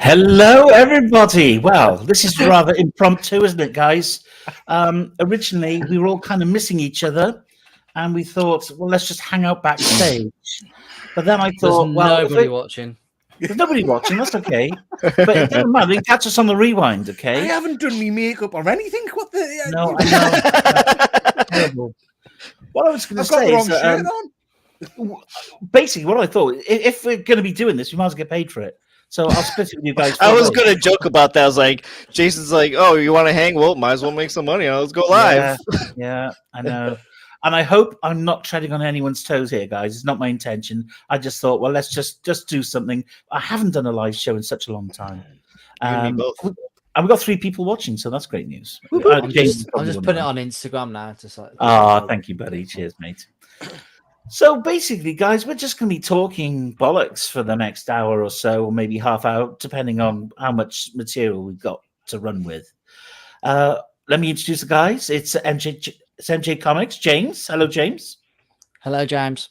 Hello, everybody. Well, this is rather impromptu, isn't it, guys? Originally, we were all kind of missing each other, and we thought, well, let's just hang out backstage. But then I thought, nobody watching. There's nobody watching. That's okay. But it doesn't matter. You can catch us on the rewind, okay? I haven't done me makeup or anything. What the? No, I know. Terrible. What I was going to say is basically what I thought. If we're going to be doing this, we might as well get paid for it. So I'll split it with you guys. I was going to joke about that. I was like, Jason's like, oh, you want to hang? Well, might as well make some money. Let's go live. Yeah, I know. And I hope I'm not treading on anyone's toes here, guys. It's not my intention. I just thought, well, let's just do something. I haven't done a live show in such a long time. And we've got 3 people watching, so that's great news. I'm just putting it on Instagram now. Thank you, buddy. Cheers, mate. So basically, guys, we're just going to be talking bollocks for the next hour or so, or maybe half hour, depending on how much material we've got to run with. Let me introduce the guys. It's MJ Comics. James. Hello, James. Hello, James.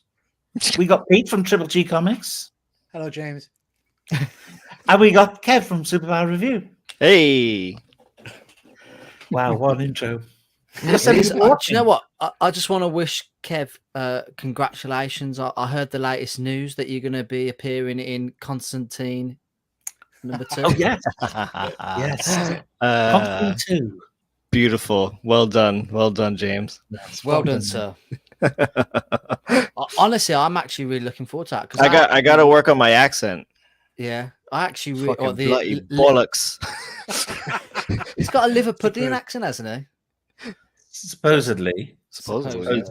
We got Pete from Triple G Comics. Hello, James. And we got Kev from Superpower Review. Hey. Wow, what an intro. You know what? I just want to wish Kev congratulations. I heard the latest news that you're going to be appearing in Constantine #2. Oh, yes. Yes. Constantine 2. Beautiful. Well done. Well done, James. Well done, sir. Honestly, I'm actually really looking forward to that. I got to work on my accent. Yeah. I actually bloody bollocks. He's got a Liverpudlian accent, hasn't he? Supposedly. Supposedly.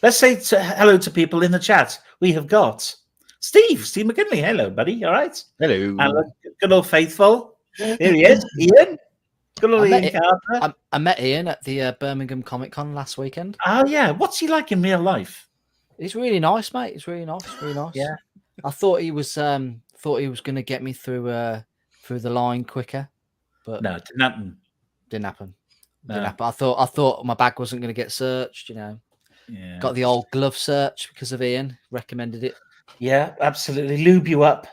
Let's say hello to people in the chat. We have got Steve McKinley. Hello, buddy. All right. Hello. And good old faithful. Here he is. Ian. Good old Ian Carter. I met Ian at the Birmingham Comic Con last weekend. Oh yeah. What's he like in real life? He's really nice, mate. He's really nice. Really nice. Yeah. I thought he was going to get me through the line quicker, but no, it didn't happen. Didn't happen. No. I thought my bag wasn't going to get searched. Yeah. Got the old glove search because of Ian. Recommended it. Yeah, absolutely. Lube you up.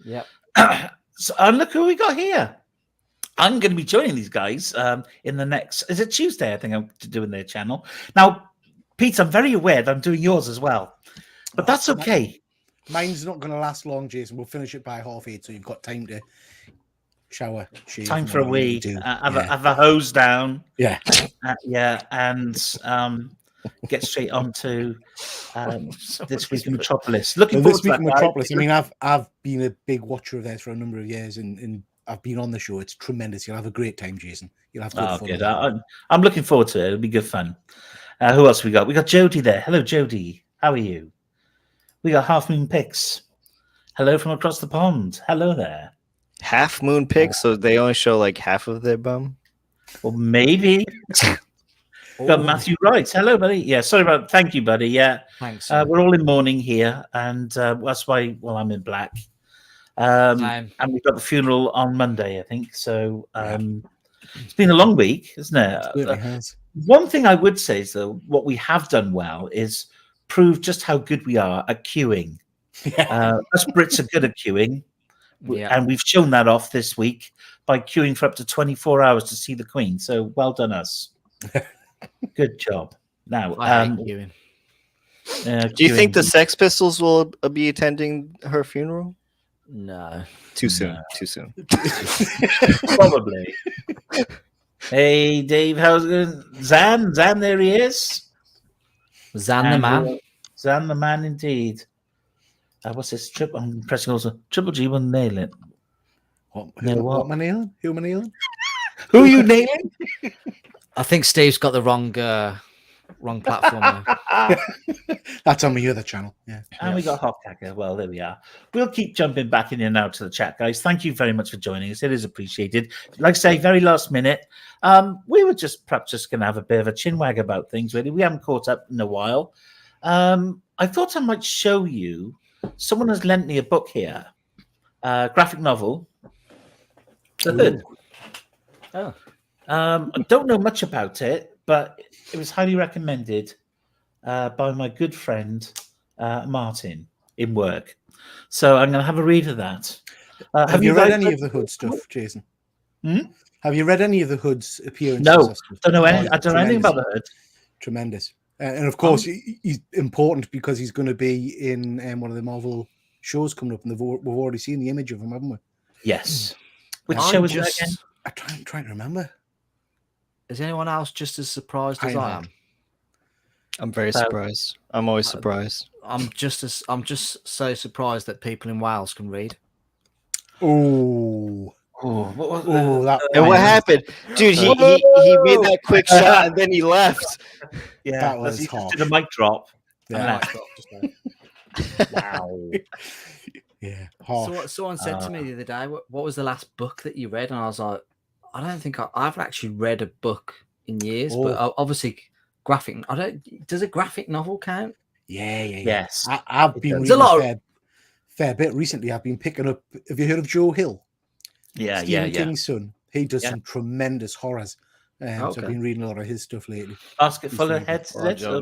Yep. So, and look who we got here. I'm going to be joining these guys in the next. Is it Tuesday? I think I'm doing their channel now. Pete, I'm very aware that I'm doing yours as well, but that's okay. Mine's not going to last long, Jason. We'll finish it by 8:30, so you've got time to shower. Time for a wee. Have a hose down. Yeah. And get straight on to this week in Metropolis. Looking forward this week to in Metropolis. I mean, I've been a big watcher of theirs for a number of years, and I've been on the show. It's tremendous. You'll have a great time, Jason. You'll have good fun. Good. I'm looking forward to it. It'll be good fun. Who else we got? We got Jody there. Hello, Jody. How are you? We got Half Moon Pics. Hello from across the pond. Hello there. Half Moon Pics, so they only show like half of their bum? Well, maybe. Got Matthew Wright. Hello, buddy. Yeah, sorry about. Thank you, buddy. Yeah, thanks. We're all in mourning here, and that's why. Well, I'm in black. And we've got the funeral on Monday, I think. So it's been a long week, isn't it? It really has. One thing I would say is, though, what we have done well is prove just how good we are at queuing. Us Brits are good at queuing. Yeah. And we've shown that off this week by queuing for up to 24 hours to see the Queen. So well done, us. Good job. Now, do you think the Sex Pistols will be attending her funeral? No. Too soon. Too soon. Probably. Hey, Dave, how's it going? Zan, there he is. Zan the man. Zan the man, indeed. What's this? I'm pressing also. Triple G will nail it. What am I nailing? Who am I nailing? Who are you nailing? I think Steve's got the wrong platform. That's on my other channel. Yeah. And we got Hopcacker. Well, there we are. We'll keep jumping back in and out to the chat, guys. Thank you very much for joining us. It is appreciated. Like I say, very last minute. We were perhaps just going to have a bit of a chinwag about things, really. We haven't caught up in a while. I thought I might show you. Someone has lent me a book here, graphic novel. The Hood. Oh. I don't know much about it, but it was highly recommended by my good friend Martin in work. So I'm going to have a read of that. Have you read any of the Hood stuff, Jason? Have you read any of the Hood's appearances? No, don't know any. I don't know anything about the Hood. Tremendous, and of course he's important because he's going to be in one of the Marvel shows coming up, and we've already seen the image of him, haven't we? Yes. Which show is that again? I'm trying to remember. Is anyone else just as surprised as I am? I'm very surprised. I'm always surprised. I'm just so surprised that people in Wales can read. Oh, what happened, dude? He made that quick shot and then he left. Yeah, that was he hot. did a mic drop. Yeah. Wow. Yeah. So someone said to me the other day, "What was the last book that you read?" And I was like, "I don't think I've actually read a book in years, but obviously graphic. Does a graphic novel count?" Yeah. Yes. I've been reading a fair bit recently. I've been picking up. Have you heard of Joe Hill? Yeah, Stephen King's son. He does some tremendous horrors. So I've been reading a lot of his stuff lately. Basket full of heads.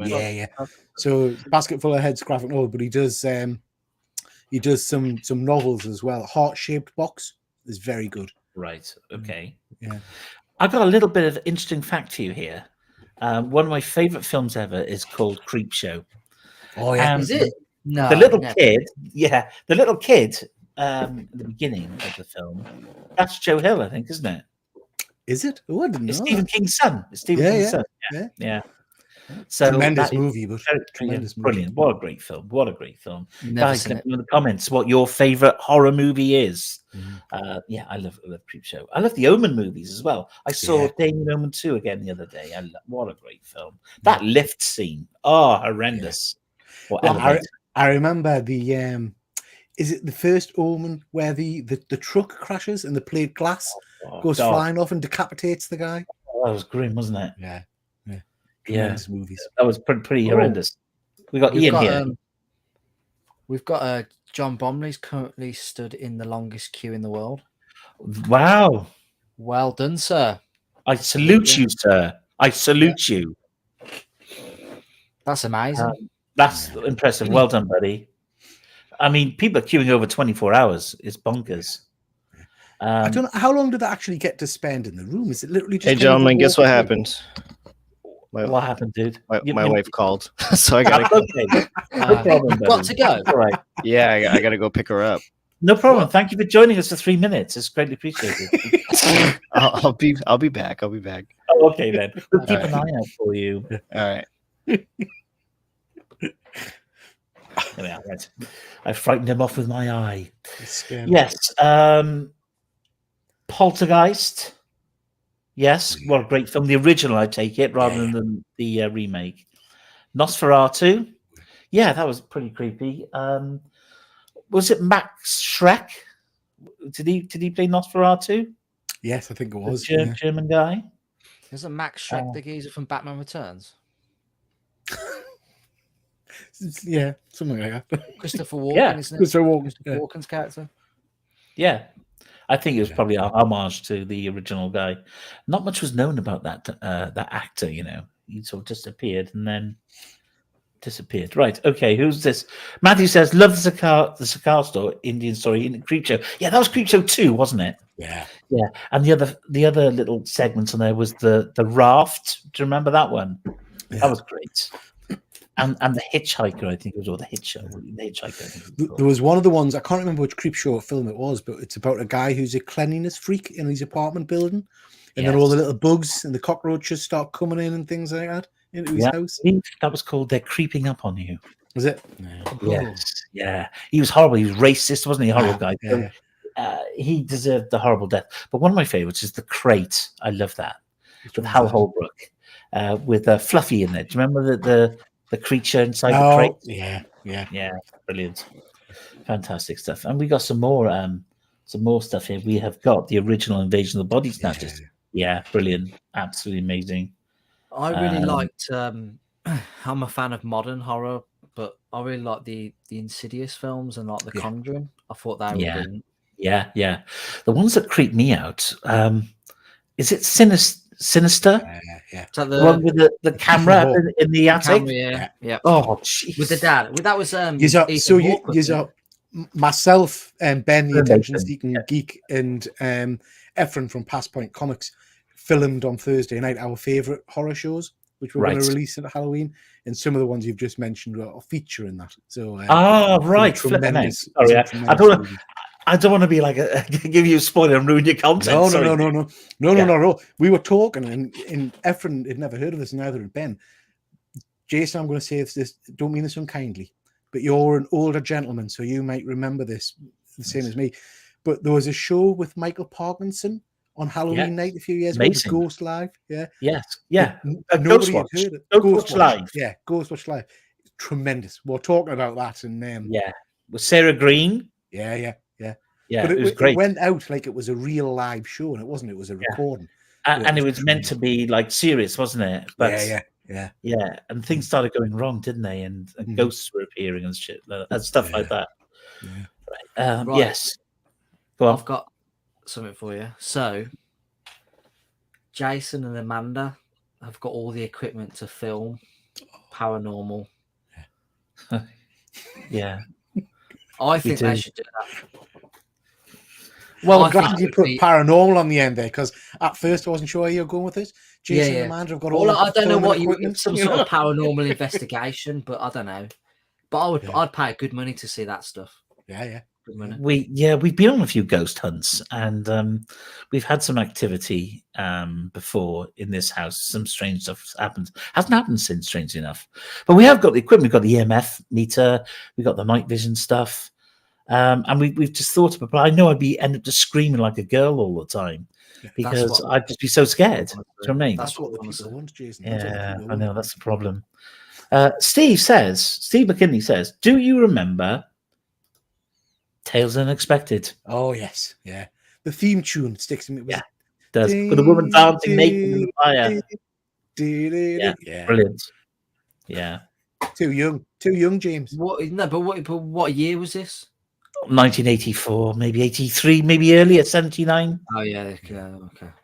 Yeah. So Basket Full of Heads graphic novel, but he does some novels as well. Heart-shaped box is very good. Right. Okay. Yeah. I've got a little bit of interesting fact to you here. One of my favorite films ever is called Creepshow. Oh yeah. Is it? No. The little kid. Yeah. The little kid. At the beginning of the film. That's Joe Hill, I think, isn't it? Is it? Oh, I didn't know. It's Stephen King's son. It's Stephen King's son. Yeah. So tremendous movie, but tremendous movie. Brilliant. What a great film. Never Guys, let me know in the comments what your favorite horror movie is. I love Creepshow. I love the Omen movies as well. I saw Damien Omen 2 again the other day. What a great film. That lift scene. Oh, horrendous. Well, I remember the is it the first Omen where the truck crashes and the plate glass goes flying off and decapitates the guy? Oh, that was grim, wasn't it? Yeah. Tremendous movies. That was pretty horrendous. We've got Ian here. We've got John Bomley's currently stood in the longest queue in the world. Wow. Well done, sir. I salute you, sir. I salute you. That's amazing. That's impressive. Well done, buddy. I mean, people are queuing over 24 hours. It's bonkers. I don't know. How long did that actually get to spend in the room? Is it literally just... Hey, gentlemen, guess what happened? What happened, dude? My wife called, so I gotta go. Okay. No problem, got to go. All right. Yeah, I gotta go pick her up. No problem. Thank you for joining us for 3 minutes. It's greatly appreciated. I'll be back. I'll be back. Oh, okay, then. We'll keep an eye out for you. All right. There we are, right. I frightened him off with my eye. Yes. Poltergeist. Yes, what a great film. The original, I take it, rather than the remake. Nosferatu. Yeah, that was pretty creepy. Was it Max Schreck? Did he play Nosferatu? Yes, I think it was. German guy. Isn't Max Schreck the geezer from Batman Returns? Yeah, something like that. Christopher Walken, isn't it? Christopher Walken's character. Yeah. I think it was probably a homage to the original guy. Not much was known about that actor, you know. He sort of disappeared and then disappeared. Right, okay, who's this? Matthew says, love the cigar store, Indian story in Creepshow. Yeah, that was Creepshow 2, wasn't it? Yeah. Yeah. And the other little segments on there was the raft. Do you remember that one? Yeah. That was great. And the Hitchhiker, I think it was, or the Hitchhiker. I think there was one of the ones, I can't remember which Creepshow film it was, but it's about a guy who's a cleanliness freak in his apartment building. And then all the little bugs and the cockroaches start coming in and things like that into his house. I think that was called They're Creeping Up on You. Was it? Yes. Yeah. He was horrible. He was racist, wasn't he? Horrible guy. Yeah. He deserved the horrible death. But one of my favorites is The Crate. I love that. With Hal Holbrook. With Fluffy in there. Do you remember the creature inside the crate? Yeah. Brilliant. Fantastic stuff. And we got some more stuff here. We have got the original Invasion of the Body Snatchers. Yeah, brilliant. Absolutely amazing. I really liked I'm a fan of modern horror, but I really like the Insidious films and like the Conjuring. I thought they were brilliant. Yeah. The ones that creep me out, is it Sinister? Yeah. So the one with the camera in the attic. Yeah. Oh, jeez. With the dad. That was myself and Ben, the attention-seeking geek, and Efren from Past Point Comics filmed on Thursday night our favourite horror shows, which we're going to release at Halloween, and some of the ones you've just mentioned are featuring that. So, tremendous. Sorry, I don't want to be like give you a spoiler and ruin your content. No. We were talking, and Efren had never heard of this, neither had Ben. Jason, I'm going to say this. Don't mean this unkindly, but you're an older gentleman, so you might remember this the same as me. But there was a show with Michael Parkinson on Halloween night a few years ago, Ghost Live. Nobody had heard it. Ghost Live. Yeah, Ghost Watch Live. Tremendous. We're talking about that, and with Sarah Green. Yeah. But it was great. It went out like it was a real live show, and it wasn't. It was a recording, and it was meant to be like serious, wasn't it? But yeah. And things started going wrong, didn't they? And ghosts were appearing and shit and stuff like that. Yeah. Right. Yes. Go on. I've got something for you. So, Jason and Amanda have got all the equipment to film paranormal. Yeah. I think they should do that. Well, I'm glad you put paranormal on the end there, because at first I wasn't sure where you were going with this. Jason and Amanda have got all. I don't know what some sort of paranormal investigation, but I don't know. But I'd pay good money to see that stuff. Yeah. Good money. We've been on a few ghost hunts, and we've had some activity before in this house. Some strange stuff happened. Hasn't happened since, strangely enough. But we have got the equipment. We've got the EMF meter. We've got the night vision stuff. And we've just thought about it, but I know I'd end up just screaming like a girl all the time because I'd just be so scared. Do you know what I mean? That's what the people want, Jason. Yeah, I know, that's the problem. Steve McKinley says, do you remember Tales Unexpected? Oh, yes. Yeah. The theme tune sticks in me. Yeah, it does. With the woman dancing naked in the fire. Yeah, brilliant. Yeah. Too young, James. What year was this? 1984, maybe 83, maybe earlier, 79. Oh yeah, okay.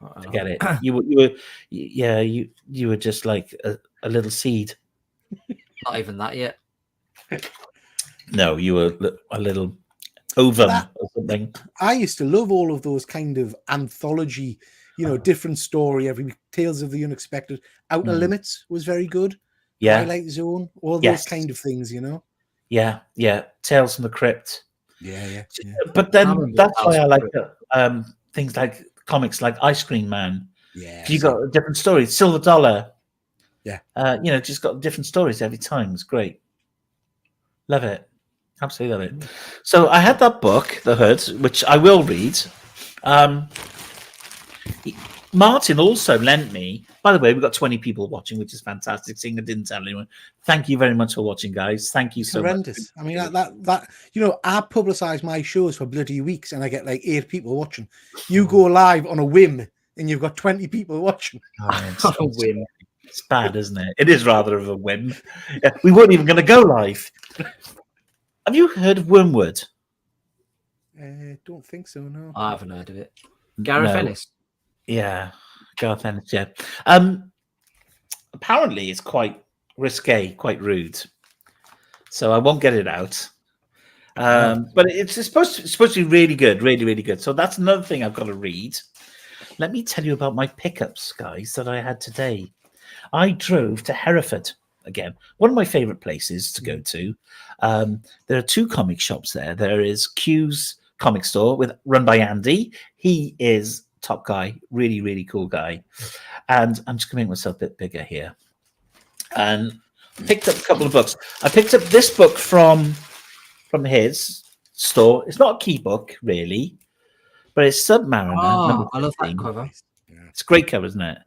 I get it. You were just like a little seed. Not even that yet. No, you were a little ovum or something. I used to love all of those kind of anthology, different story every week. Tales of the Unexpected. Outer Limits was very good. Yeah. Twilight Zone, all those kind of things, Yeah. Tales from the Crypt. Yeah. But then that's why I like things like comics like Ice Cream Man. Yeah. You got a different story. Silver Dollar. Yeah. Just got different stories every time. It's great. Love it. Absolutely love it. So I had that book, The Hood, which I will read. Martin also lent me. By the way, we've got 20 people watching, which is fantastic. Seeing I didn't tell anyone. Thank you very much for watching, guys. Thank you so horrendous. much. I mean, that I publicize my shows for bloody weeks, and I get like 8 people watching. You go live on a whim, and you've got 20 people watching. It's on a whim. It's bad, isn't it? It is rather of a whim. We weren't even going to go live. Have you heard of Wormwood? Don't think so. No, I haven't heard of it. Gareth Ennis. Yeah, Gareth Ennis. Yeah. Apparently, it's quite risque, quite rude. So I won't get it out. But it's supposed to be really good, really, really good. So that's another thing I've got to read. Let me tell you about my pickups, guys, that I had today. I drove to Hereford again, one of my favorite places to go to. There are 2 comic shops there. There is Q's comic store run by Andy. He is top guy, really, really cool guy. And I'm just going to make myself a bit bigger here. And I picked up a couple of books. I picked up this book from his store. It's not a key book, really, but it's Submariner. Oh, I love that cover. It's a great cover, isn't it?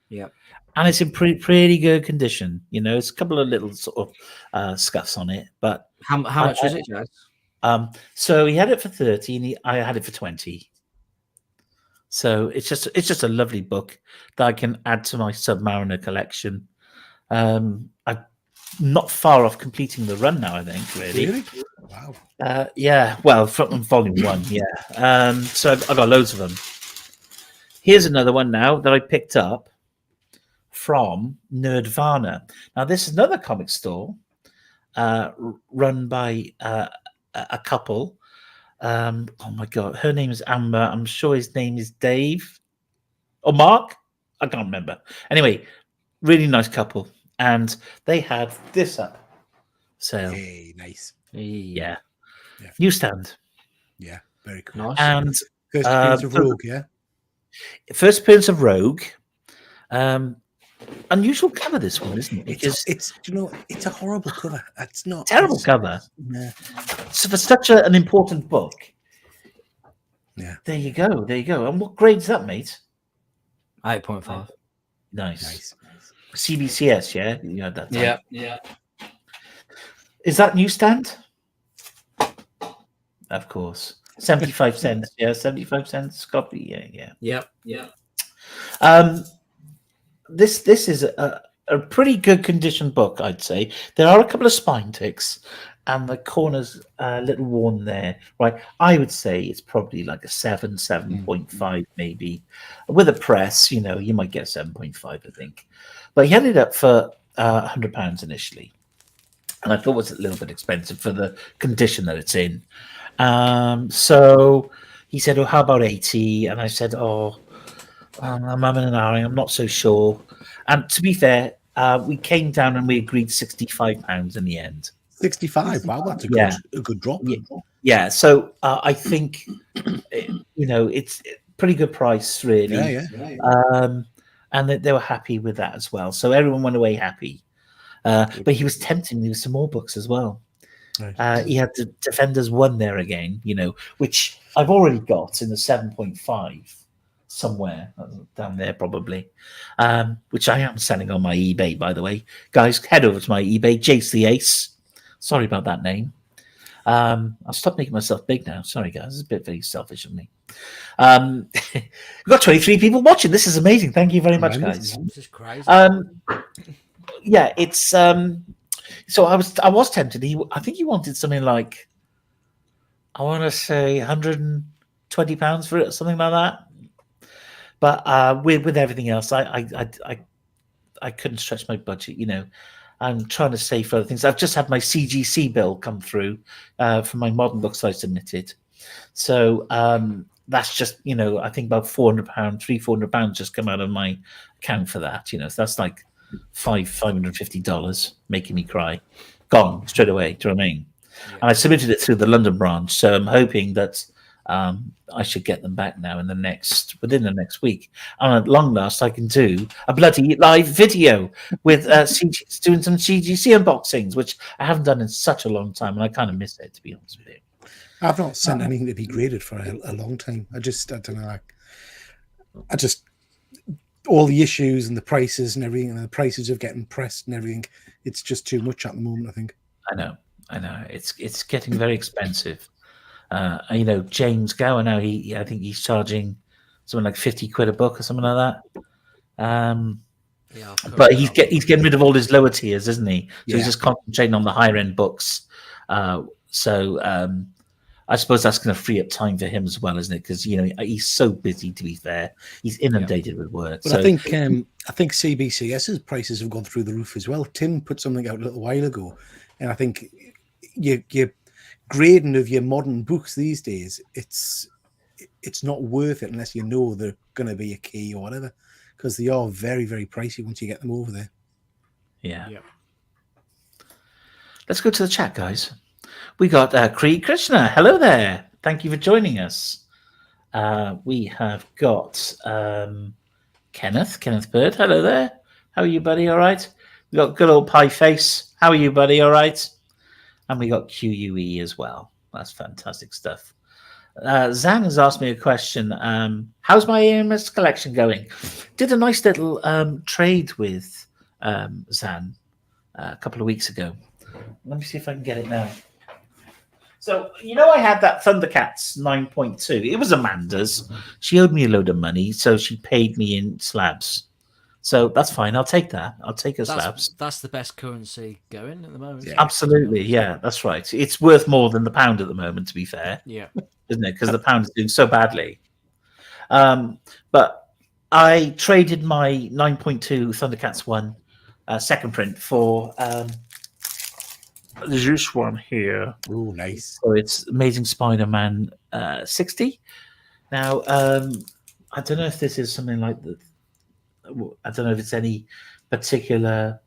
Yeah. And it's in pretty good condition. It's a couple of little sort of scuffs on it. But how much was it, Jazz? So he had it for 30, and I had it for 20. So it's just a lovely book that I can add to my Submariner collection. I'm not far off completing the run now, I think, really. Wow. Yeah, well, from volume 1, yeah. So I've got loads of them. Here's another one now that I picked up from Nerdvana. Now, this is another comic store run by a couple oh my God, her name is Amber. I'm sure his name is Dave or Mark. I can't remember. Anyway, really nice couple, and they had this up sale. Hey, nice. Yeah. Newsstand. Yeah, very cool. Nice. And First appearance of Rogue, yeah. First appearance of Rogue. Unusual cover, this one, isn't it? Because it's it's a horrible cover. It's not terrible cover. Yeah. So for such an important book. Yeah. There you go. And what grade's that, mate? 8.5. Nice. CBCS, yeah? You had that time. Yeah. Is that Newsstand? Of course. 75 cents. Yeah, 75 cents copy. Yeah. This is a pretty good condition book, I'd say. There are a couple of spine ticks, and the corner's a little worn there, right? I would say it's probably like a 7.5 maybe. With a press, you might get 7.5, I think. But he had it up for £100 initially, and I thought it was a little bit expensive for the condition that it's in. So he said, "Oh, how about 80?" And I said, "Oh, I'm in an hour. I'm not so sure." And to be fair, we came down and we agreed £65 in the end. 65. Wow, that's a good drop. Yeah. So I think it's a pretty good price, really. Yeah. And they were happy with that as well. So everyone went away happy. But he was tempting me with some more books as well. Right. He had the Defenders 1 there again, which I've already got in the 7.5 somewhere down there probably, which I am selling on my eBay, by the way. Guys, head over to my eBay, Jace the Ace. Sorry about that name. I'll stop making myself big now. Sorry, guys. It's a bit very selfish of me. We've got 23 people watching. This is amazing. Thank you very much, guys. This is crazy. Yeah, it's so I was tempted. I think he wanted something like, I want to say £120 for it or something like that. But with everything else, I couldn't stretch my budget. I'm trying to save for other things. I've just had my CGC bill come through for my modern books I submitted. So that's just, I think about £400 just come out of my account for that. So that's like $550, making me cry. Gone straight away. Do you know what I mean? Yeah. And I submitted it through the London branch, so I'm hoping that I should get them back now within the next week. And at long last, I can do a bloody live video with doing some CGC unboxings, which I haven't done in such a long time, and I kind of miss it, to be honest with you. I've not sent anything to be graded for a long time. I don't know. I just all the issues and the prices and everything, and the prices of getting pressed and everything. It's just too much at the moment, I think. I know. It's getting very expensive. James Gower now, I think he's charging something like £50 a book or something like that. But he's getting rid of all his lower tiers, isn't he? So he's just concentrating on the higher end books. I suppose that's going to free up time for him as well, isn't it? Because he's so busy. To be fair, he's inundated with work. But so, I think CBCS's prices have gone through the roof as well. Tim put something out a little while ago, and I think your grading of your modern books these days, it's not worth it unless they're going to be a key or whatever, because they are very, very pricey once you get them over there. Yeah. Let's go to the chat, guys. We got Kree Krishna. Hello there. Thank you for joining us. We have got Kenneth Bird. Hello there. How are you, buddy? All right. We got good old Pie Face. How are you, buddy? All right. And we got QUE as well. That's fantastic stuff. Zan has asked me a question. How's my AMS collection going? Did a nice little trade with Zan a couple of weeks ago. Let me see if I can get it now. So, I had that Thundercats 9.2. It was Amanda's. She owed me a load of money, so she paid me in slabs. So that's fine. I'll take that. I'll take her slabs. That's the best currency going at the moment. Yeah. Absolutely. Yeah, that's right. It's worth more than the pound at the moment, to be fair. Yeah. Isn't it? Because the pound is doing so badly. But I traded my 9.2 Thundercats 1 second print for this one here. Oh, nice. So it's Amazing Spider-Man 60. Now, I don't know if this is something like the. I don't know if it's any particular.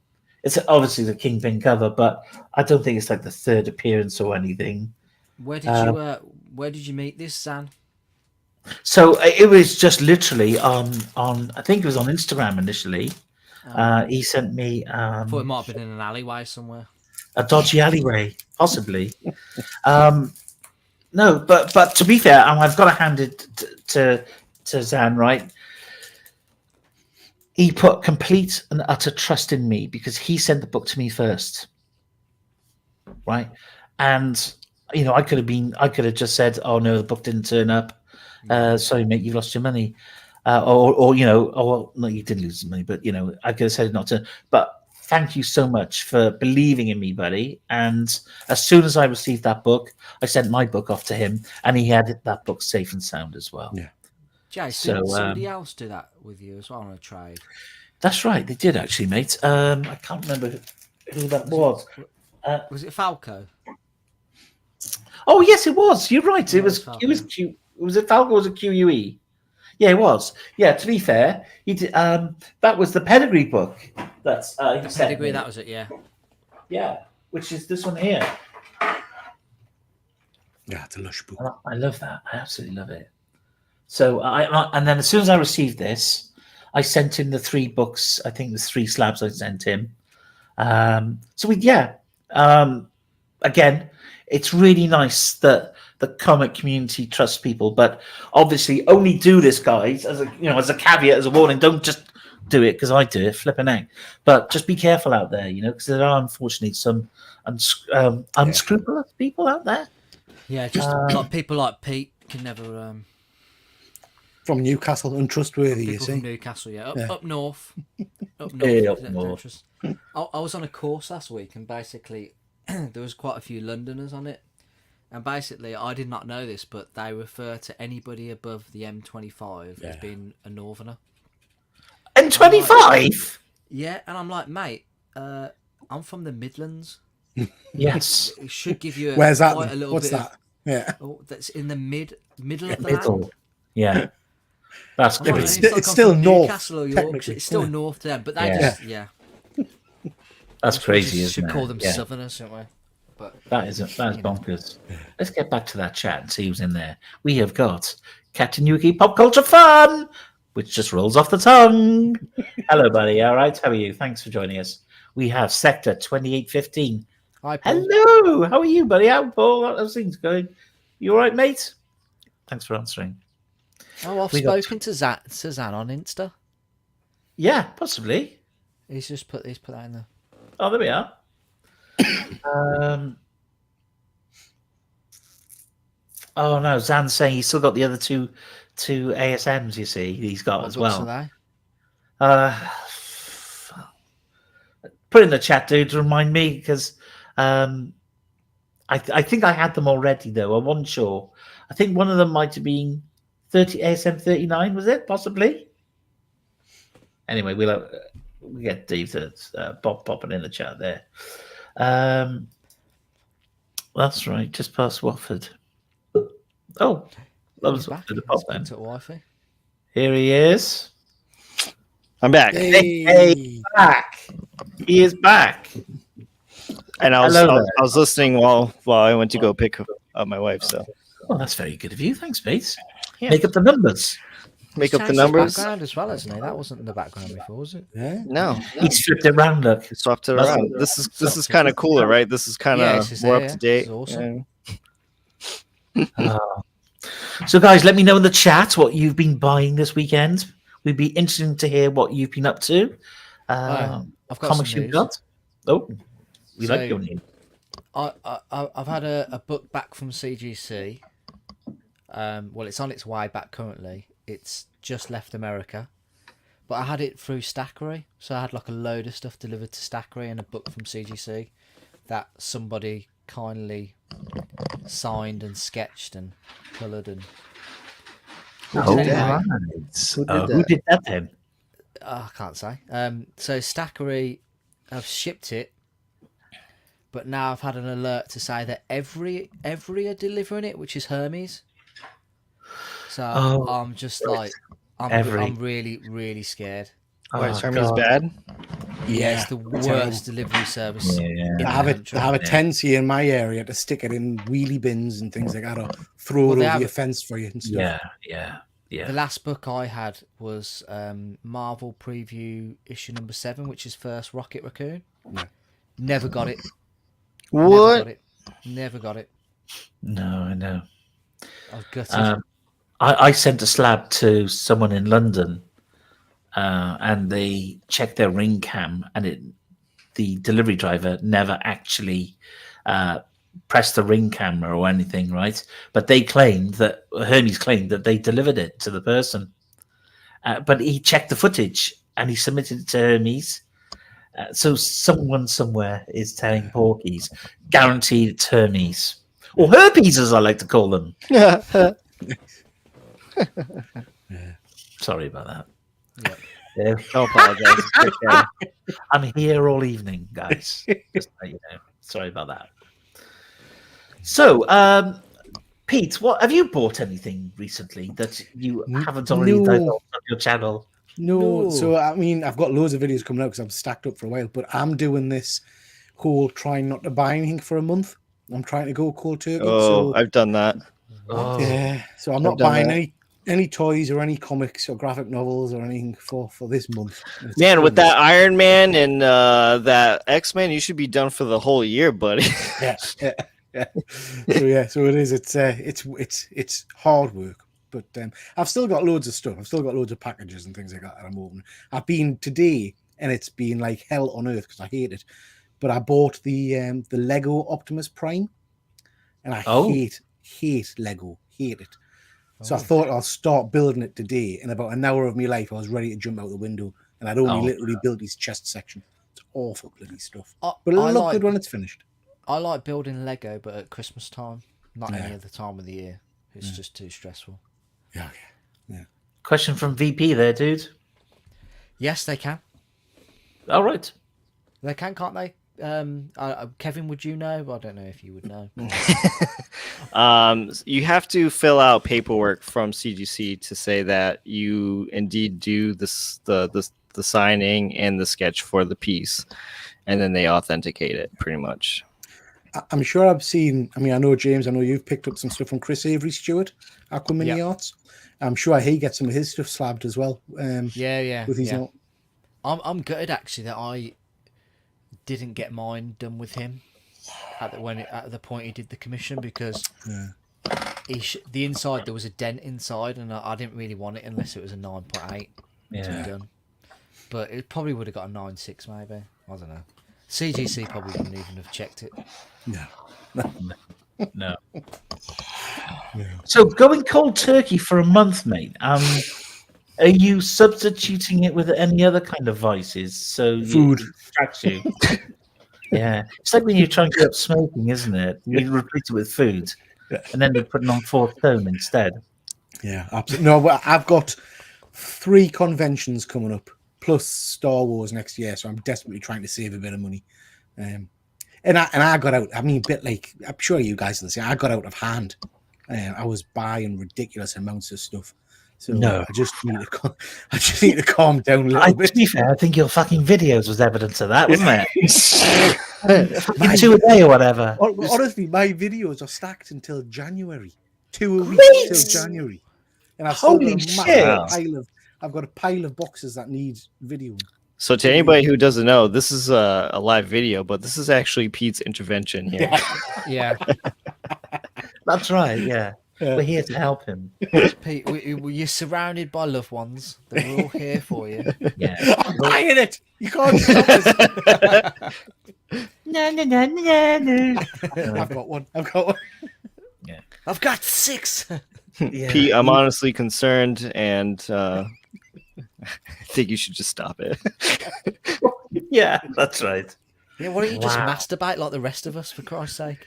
It's obviously the Kingpin cover, but I don't think it's like the third appearance or anything. Where did you meet this, Zan? So it was just literally on I think it was on Instagram initially. He sent me. I thought it might have been in an alleyway somewhere. A dodgy alleyway, possibly. No, but to be fair, I've got to hand it to Zan, right? He put complete and utter trust in me because he sent the book to me first, right? And I could have just said, "Oh no, the book didn't turn up. Sorry, mate, you've lost your money," or no, you didn't lose the money, but I could have said not to. But thank you so much for believing in me, buddy. And as soon as I received that book, I sent my book off to him, and he had that book safe and sound as well. Yeah. Jay, did somebody else do that with you as well on a trade? That's right, they did actually, mate. I can't remember who that was. Was it Falco? Oh yes, it was. You're right. Yeah, It was Falco. Q. Was it Falco or was it QUE? Yeah, it was. Yeah, to be fair, he did. That was the pedigree book. That's The pedigree. That was it. Yeah. Yeah, which is this one here. Yeah, it's a lush book. I love that. I absolutely love it. So and then as soon as I received this, I sent him the 3 books. I think the 3 slabs I sent him. Again, it's really nice that the comic community trusts people, but obviously only do this, guys, as a caveat, as a warning. Don't just do it because I do it, flipping out. But just be careful out there, because there are unfortunately some unscrupulous people out there. Yeah, just like people like Pete can never. From Newcastle, untrustworthy, you People see. from Newcastle, yeah. Up north. Up north. Yeah, up north. I was on a course last week, and basically there was quite a few Londoners on it. And basically, I did not know this, but they refer to anybody above the M25 as being a northerner. M25? Yeah, and I'm like, mate, I'm from the Midlands. Yes. It should give you Where's that? quite a little What's bit that? Yeah. that's in the middle of the Middle. land. Yeah. That's Yeah, but crazy. it's still north. Newcastle or York. Technically, It's still yeah. north to them, but they just That's crazy, We isn't should it? call them Yeah. Southerners, shouldn't we? But That's bonkers. Let's get back to that chat and see who's in there. We have got Captain Yuki Pop Culture Fun, which just rolls off the tongue. Hello, buddy. All right. How are you? Thanks for joining us. We have Sector 2815. hi, Paul. Hello. How are you, buddy? How how's things going? You all right, mate? Thanks for answering. Oh, I've We got- spoken to Zan on Insta. Yeah, possibly. He's put that in there. Oh, there we are. Oh no, Zan's saying he's still got the other two ASMs. You see, he's got What as books well. are they? Put in the chat, dude, to remind me because I think I had them already though. I wasn't sure. I think one of them might have been ASM 39. Was it possibly? Anyway, we'll get Dave to popping in the chat there. That's right, just past Watford. Oh, that was Back. the pop He's then. picked up Wi-Fi. Here he is. I'm back. Hey. Back. He is back. And I was listening while I went to go pick up my wife. So Well, that's very good of you. Thanks, Pete. Yeah. Make up the numbers. make He's up the changed his numbers. background as well, hasn't he? That wasn't in the background before, was it? Yeah. No, He's flipped it round, look. swapped it That's around. it. This is kind of cooler, right? This is kind Yeah, of this is more there, up to date. this is awesome. So, guys, let me know in the chat what you've been buying this weekend. We'd be interested to hear what you've been up to. I've got Comics some you've news. got. Oh, we So- like your news. I've had a book back from CGC. Well, it's on its way back currently. It's just left America, but I had it through Stackery, so I had like a load of stuff delivered to Stackery and a book from CGC that somebody kindly signed and sketched and coloured and. Oh, Anyway, right. Who did Who did that then? I can't say. So Stackery have shipped it, but now I've had an alert to say that every are delivering it, which is Hermes. So I'm just like, I'm really, really scared. Why is Hermes bad? Yeah, it's the worst delivery service. I have a tendency in my area to stick it in wheelie bins and things like that, or throw it over your fence for you and stuff. Yeah. The last book I had was Marvel Preview issue number 7, which is first Rocket Raccoon. No. Never got it. What? Never got it. No, I know. I was gutted. I sent a slab to someone in London, and they checked their ring cam, and the delivery driver never actually pressed the ring camera or anything, right? But Hermes claimed that they delivered it to the person. But he checked the footage and he submitted it to Hermes. So someone somewhere is telling Porkies, guaranteed it's Hermes. Or herpes, as I like to call them. Sorry about that. Yeah. Don't apologize. I'm here all evening, guys. Just so you know. Sorry about that. So, Pete, what have you bought anything recently that you haven't already done on your channel? No. So, I mean, I've got loads of videos coming out because I'm stacked up for a while, but I'm doing this whole trying not to buy anything for a month. I'm trying to go cold turkey. Oh, I've done that. Oh. Yeah. So I'm not buying any toys or any comics or graphic novels or anything for this month. Man, with that Iron Man and that X-Men, you should be done for the whole year, buddy. Yeah. So it is. It's hard work, but I've still got loads of stuff. I've still got loads of packages and things like that I'm opening. I've been today, and it's been like hell on earth because I hate it. But I bought the Lego Optimus Prime, and I hate Lego. Hate it. So I thought I'll start building it today. In about an hour of my life, I was ready to jump out the window, and I'd only literally built his chest section. It's awful bloody stuff. But it'll look good when it's finished. I like building Lego, but at Christmas time, not any other time of the year. It's just too stressful. Yeah. Question from VP there, dude. Yes, they can. All right. They can, can't they? Kevin, would you know? I don't know if you would know. You have to fill out paperwork from CGC to say that you indeed do the signing and the sketch for the piece, and then they authenticate it pretty much. I'm sure I've seen. I mean, I know James. I know you've picked up some stuff from Chris Avery Stewart, Aquamini Arts. I'm sure he gets some of his stuff slabbed as well. Yeah. With his own. I'm gutted actually that I didn't get mine done with him at the point he did the commission, because the inside, there was a dent inside, and I didn't really want it unless it was a 9.8 to be done. But it probably would have got a 9.6 maybe. I don't know. CGC probably wouldn't even have checked it. No. So going cold turkey for a month, mate. Are you substituting it with any other kind of vices? So food distracts you. Yeah, it's like when you try and give up smoking, isn't it? You replace it with food, and then you're putting on 4 stone instead. Yeah, absolutely. No, well, I've got 3 conventions coming up, plus Star Wars next year, so I'm desperately trying to save a bit of money. And I got out. I mean, a bit like, I'm sure you guys will say, I got out of hand. I was buying ridiculous amounts of stuff. So I just need to calm down a little bit. To be fair, I think your fucking videos was evidence of that, wasn't it? 2 a day or whatever. Honestly, my videos are stacked until January. 2 a week till January. And I've Holy shit! I've got a pile of boxes that need videoing. So to anybody who doesn't know, this is a live video, but this is actually Pete's intervention here. Yeah. That's right, yeah. We're here to help him. Pete, you're surrounded by loved ones. They're all here for you. Yeah. I'm buying it. You can't stop us. No. I've got one. Yeah. I've got 6. Yeah. Pete, I'm honestly concerned, and I think you should just stop it. Yeah, that's right. Yeah, why don't you just masturbate like the rest of us, for Christ's sake?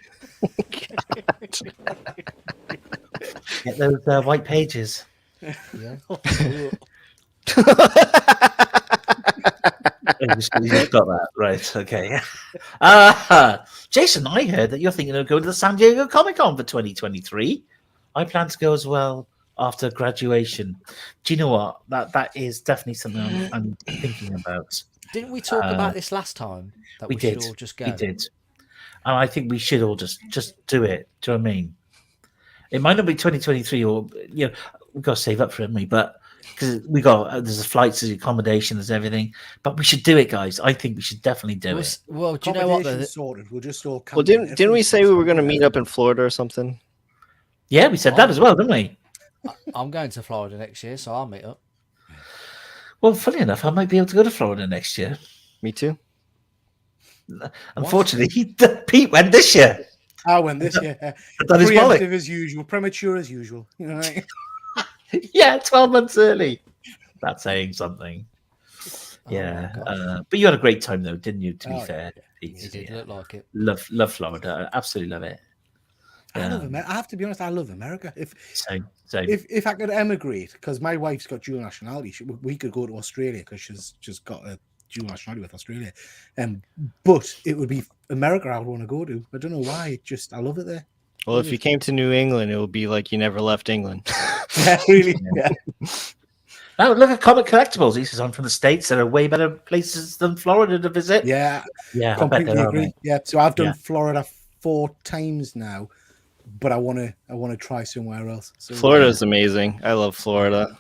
Get those white pages. Yeah. You just got that right. Okay. Jason, I heard that you're thinking of going to the San Diego Comic-Con for 2023. I plan to go as well after graduation. Do you know what? That is definitely something I'm thinking about. Didn't we talk about this last time? That we did. Should all just go. We did. And I think we should all just do it. Do you know what I mean? It might not be 2023, or we've got to save up for it, but because there's the flights, there's the accommodation, there's everything. But we should do it, guys. I think we should definitely do it. Well, do you know what? Sorted. We'll just all. Well, didn't we say we were going to meet up in Florida or something? Yeah, we said that as well, didn't we? I'm going to Florida next year, so I'll meet up. Well, funny enough, I might be able to go to Florida next year. Me too. Unfortunately, Pete went this year. I went this year. Preemptive as usual, premature as usual. You know what I mean? Yeah, 12 months early. That's saying something. Yeah, but you had a great time though, didn't you? To be fair, Pete, you did look like it. Love Florida. I absolutely love it. I love America. I have to be honest. I love America. Same. If I could emigrate, because my wife's got dual nationality, we could go to Australia because she's got a dual nationality with Australia. But it would be America I would want to go to. I don't know why. I love it there. Well, if you came to New England, it would be like you never left England. Yeah, really. Yeah. Now look at Comic Collectibles. He says, "I'm from the States. There are way better places than Florida to visit." Yeah, completely agree. Yeah, so I've done Florida 4 times now. But I want to try somewhere else. So, Florida is amazing. I love Florida.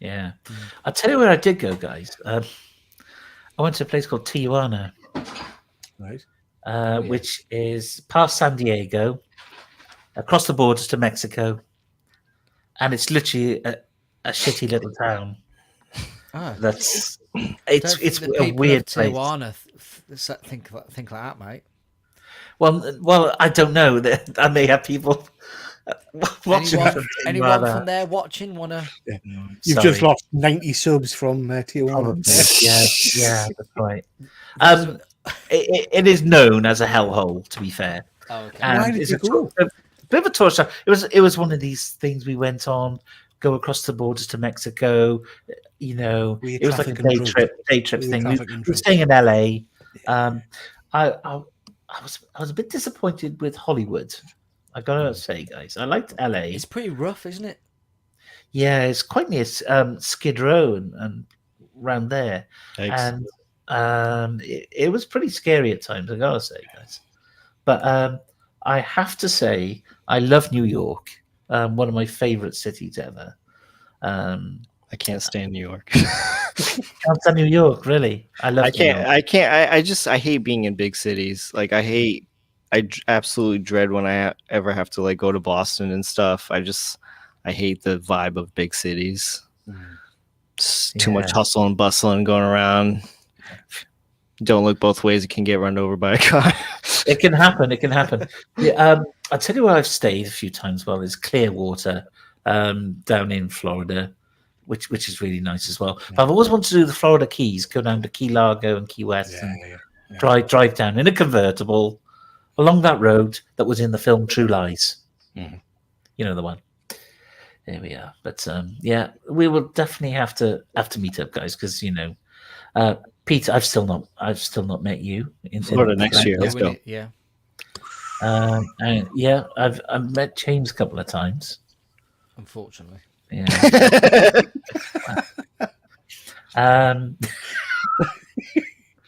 Yeah, I'll tell you where I did go, guys. I went to a place called Tijuana, right? Which is past San Diego, across the borders to Mexico, and it's literally a shitty little town. It's a weird place. Tijuana think like that, mate. Well, I don't know. I may have people watching. Anyone from there watching wanna? Yeah. You've just lost 90 subs from Tijuana. Yeah, that's right. It is known as a hellhole, to be fair. Oh, okay. Why did you go? A bit of a tourist. It was one of these things we went on, go across the borders to Mexico. It was like a day trip thing. We were staying in LA. I was a bit disappointed with Hollywood. I gotta say, guys, I liked LA. It's pretty rough, isn't it? Yeah, it's quite near Skid Row and around there. Thanks. And it was pretty scary at times. I gotta say, guys. But I have to say, I love New York. One of my favorite cities ever. I can't stand New York. Can't stand New York, really. I hate being in big cities. Like I absolutely dread when I ever have to go to Boston and stuff. I hate the vibe of big cities. Too much hustle and bustle and going around. Don't look both ways. It can get run over by a car. It can happen. Yeah, I'll tell you where I've stayed a few times. Well, is Clearwater down in Florida. Which is really nice as well. But I've always wanted to do the Florida Keys, go down to Key Largo and Key West, drive down in a convertible along that road that was in the film True Lies. Mm-hmm. You know the one. There we are. But we will definitely have to meet up, guys, because Pete, I've still not met you in Florida next year. Let's go. Yeah. I've met James a couple of times. Unfortunately. Yeah.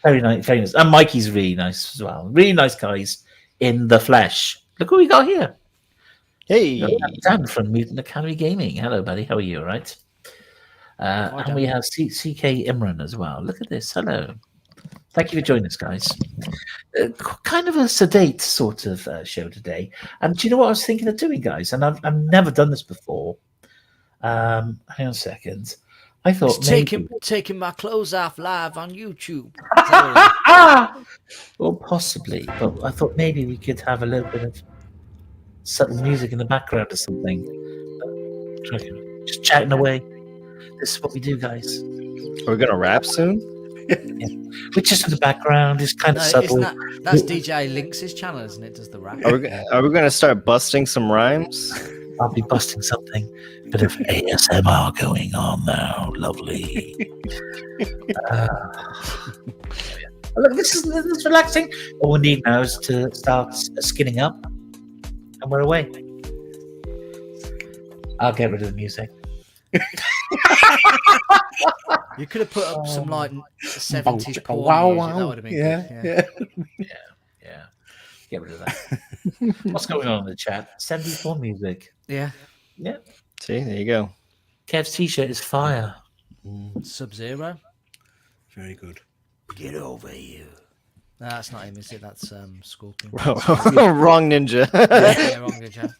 Very nice, and Mikey's really nice as well. Really nice guys in the flesh. Look who we got here. Hey, Dan from Mutant Academy Gaming. Hello, buddy. How are you? All right. And we have CK Imran as well. Look at this. Hello. Thank you for joining us, guys. Kind of a sedate sort of show today. And do you know what I was thinking of doing, guys? And I've never done this before. Hang on a second. I thought taking my clothes off live on YouTube. Well, possibly, but I thought maybe we could have a little bit of subtle music in the background or something. Just chatting away. This is what we do, guys. We're gonna rap soon. Yeah. We're just in the background. It's kind of subtle. That's DJ Lynx's channel, isn't it? Does the rap? Are we gonna start busting some rhymes? I'll be busting something. Bit of ASMR going on now. Lovely. Look, this is relaxing. All we need now is to start skinning up, and we're away. I'll get rid of the music. You could have put up some like 70s porn Wow, music. wow. That would have been Yeah. good. Yeah. Get rid of that. What's going on in the chat? 74 music. Yeah. See, there you go. Kev's t-shirt is fire. Sub-Zero. Very good. Get over here. No, that's not him, is it? That's Scorpion. Wrong ninja. Yeah, wrong, good job.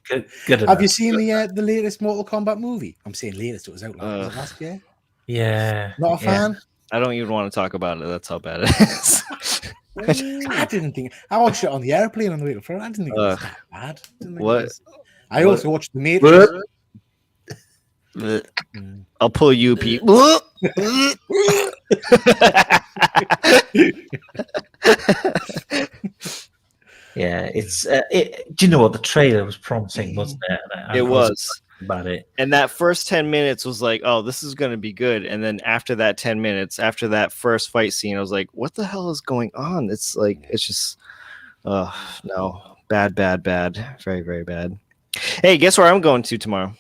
Good enough. Have you seen the latest Mortal Kombat movie? I'm saying latest. It was out was it last year. Yeah. Not a fan. I don't even want to talk about it. That's how bad it is. I didn't think. I watched it on the airplane on the way to Florida. I didn't think it was that bad. What? I also watched The Matrix. I'll pull you, Pete. Yeah, it's. Do you know what the trailer was promising, wasn't it? It was about it. And that first 10 minutes was like, oh, this is going to be good. And then after that 10 minutes, after that first fight scene, I was like, what the hell is going on? It's like, it's just, no, bad. Very, very bad. Hey, guess where I'm going to tomorrow?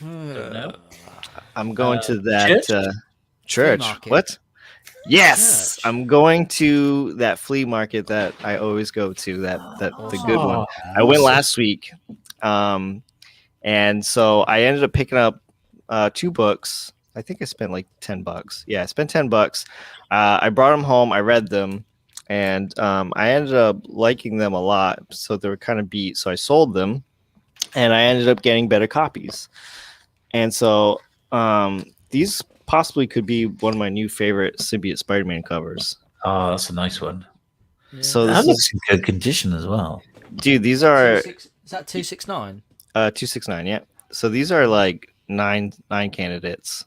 Don't know. I'm going to that church. market. What? Yes, Church. I'm going to that flea market that I always go to. The good one. I went last week, and so I ended up picking up 2 books. I think I spent like $10. Yeah, I spent $10. I brought them home. I read them, and I ended up liking them a lot. So they were kind of beat. So I sold them, and I ended up getting better copies. And so these possibly could be one of my new favorite Symbiote Spider-Man covers. Oh, that's a nice one. So That this looks is, in good condition as well. dude, these are 26 is that 269? 269. Yeah. So these are like nine candidates,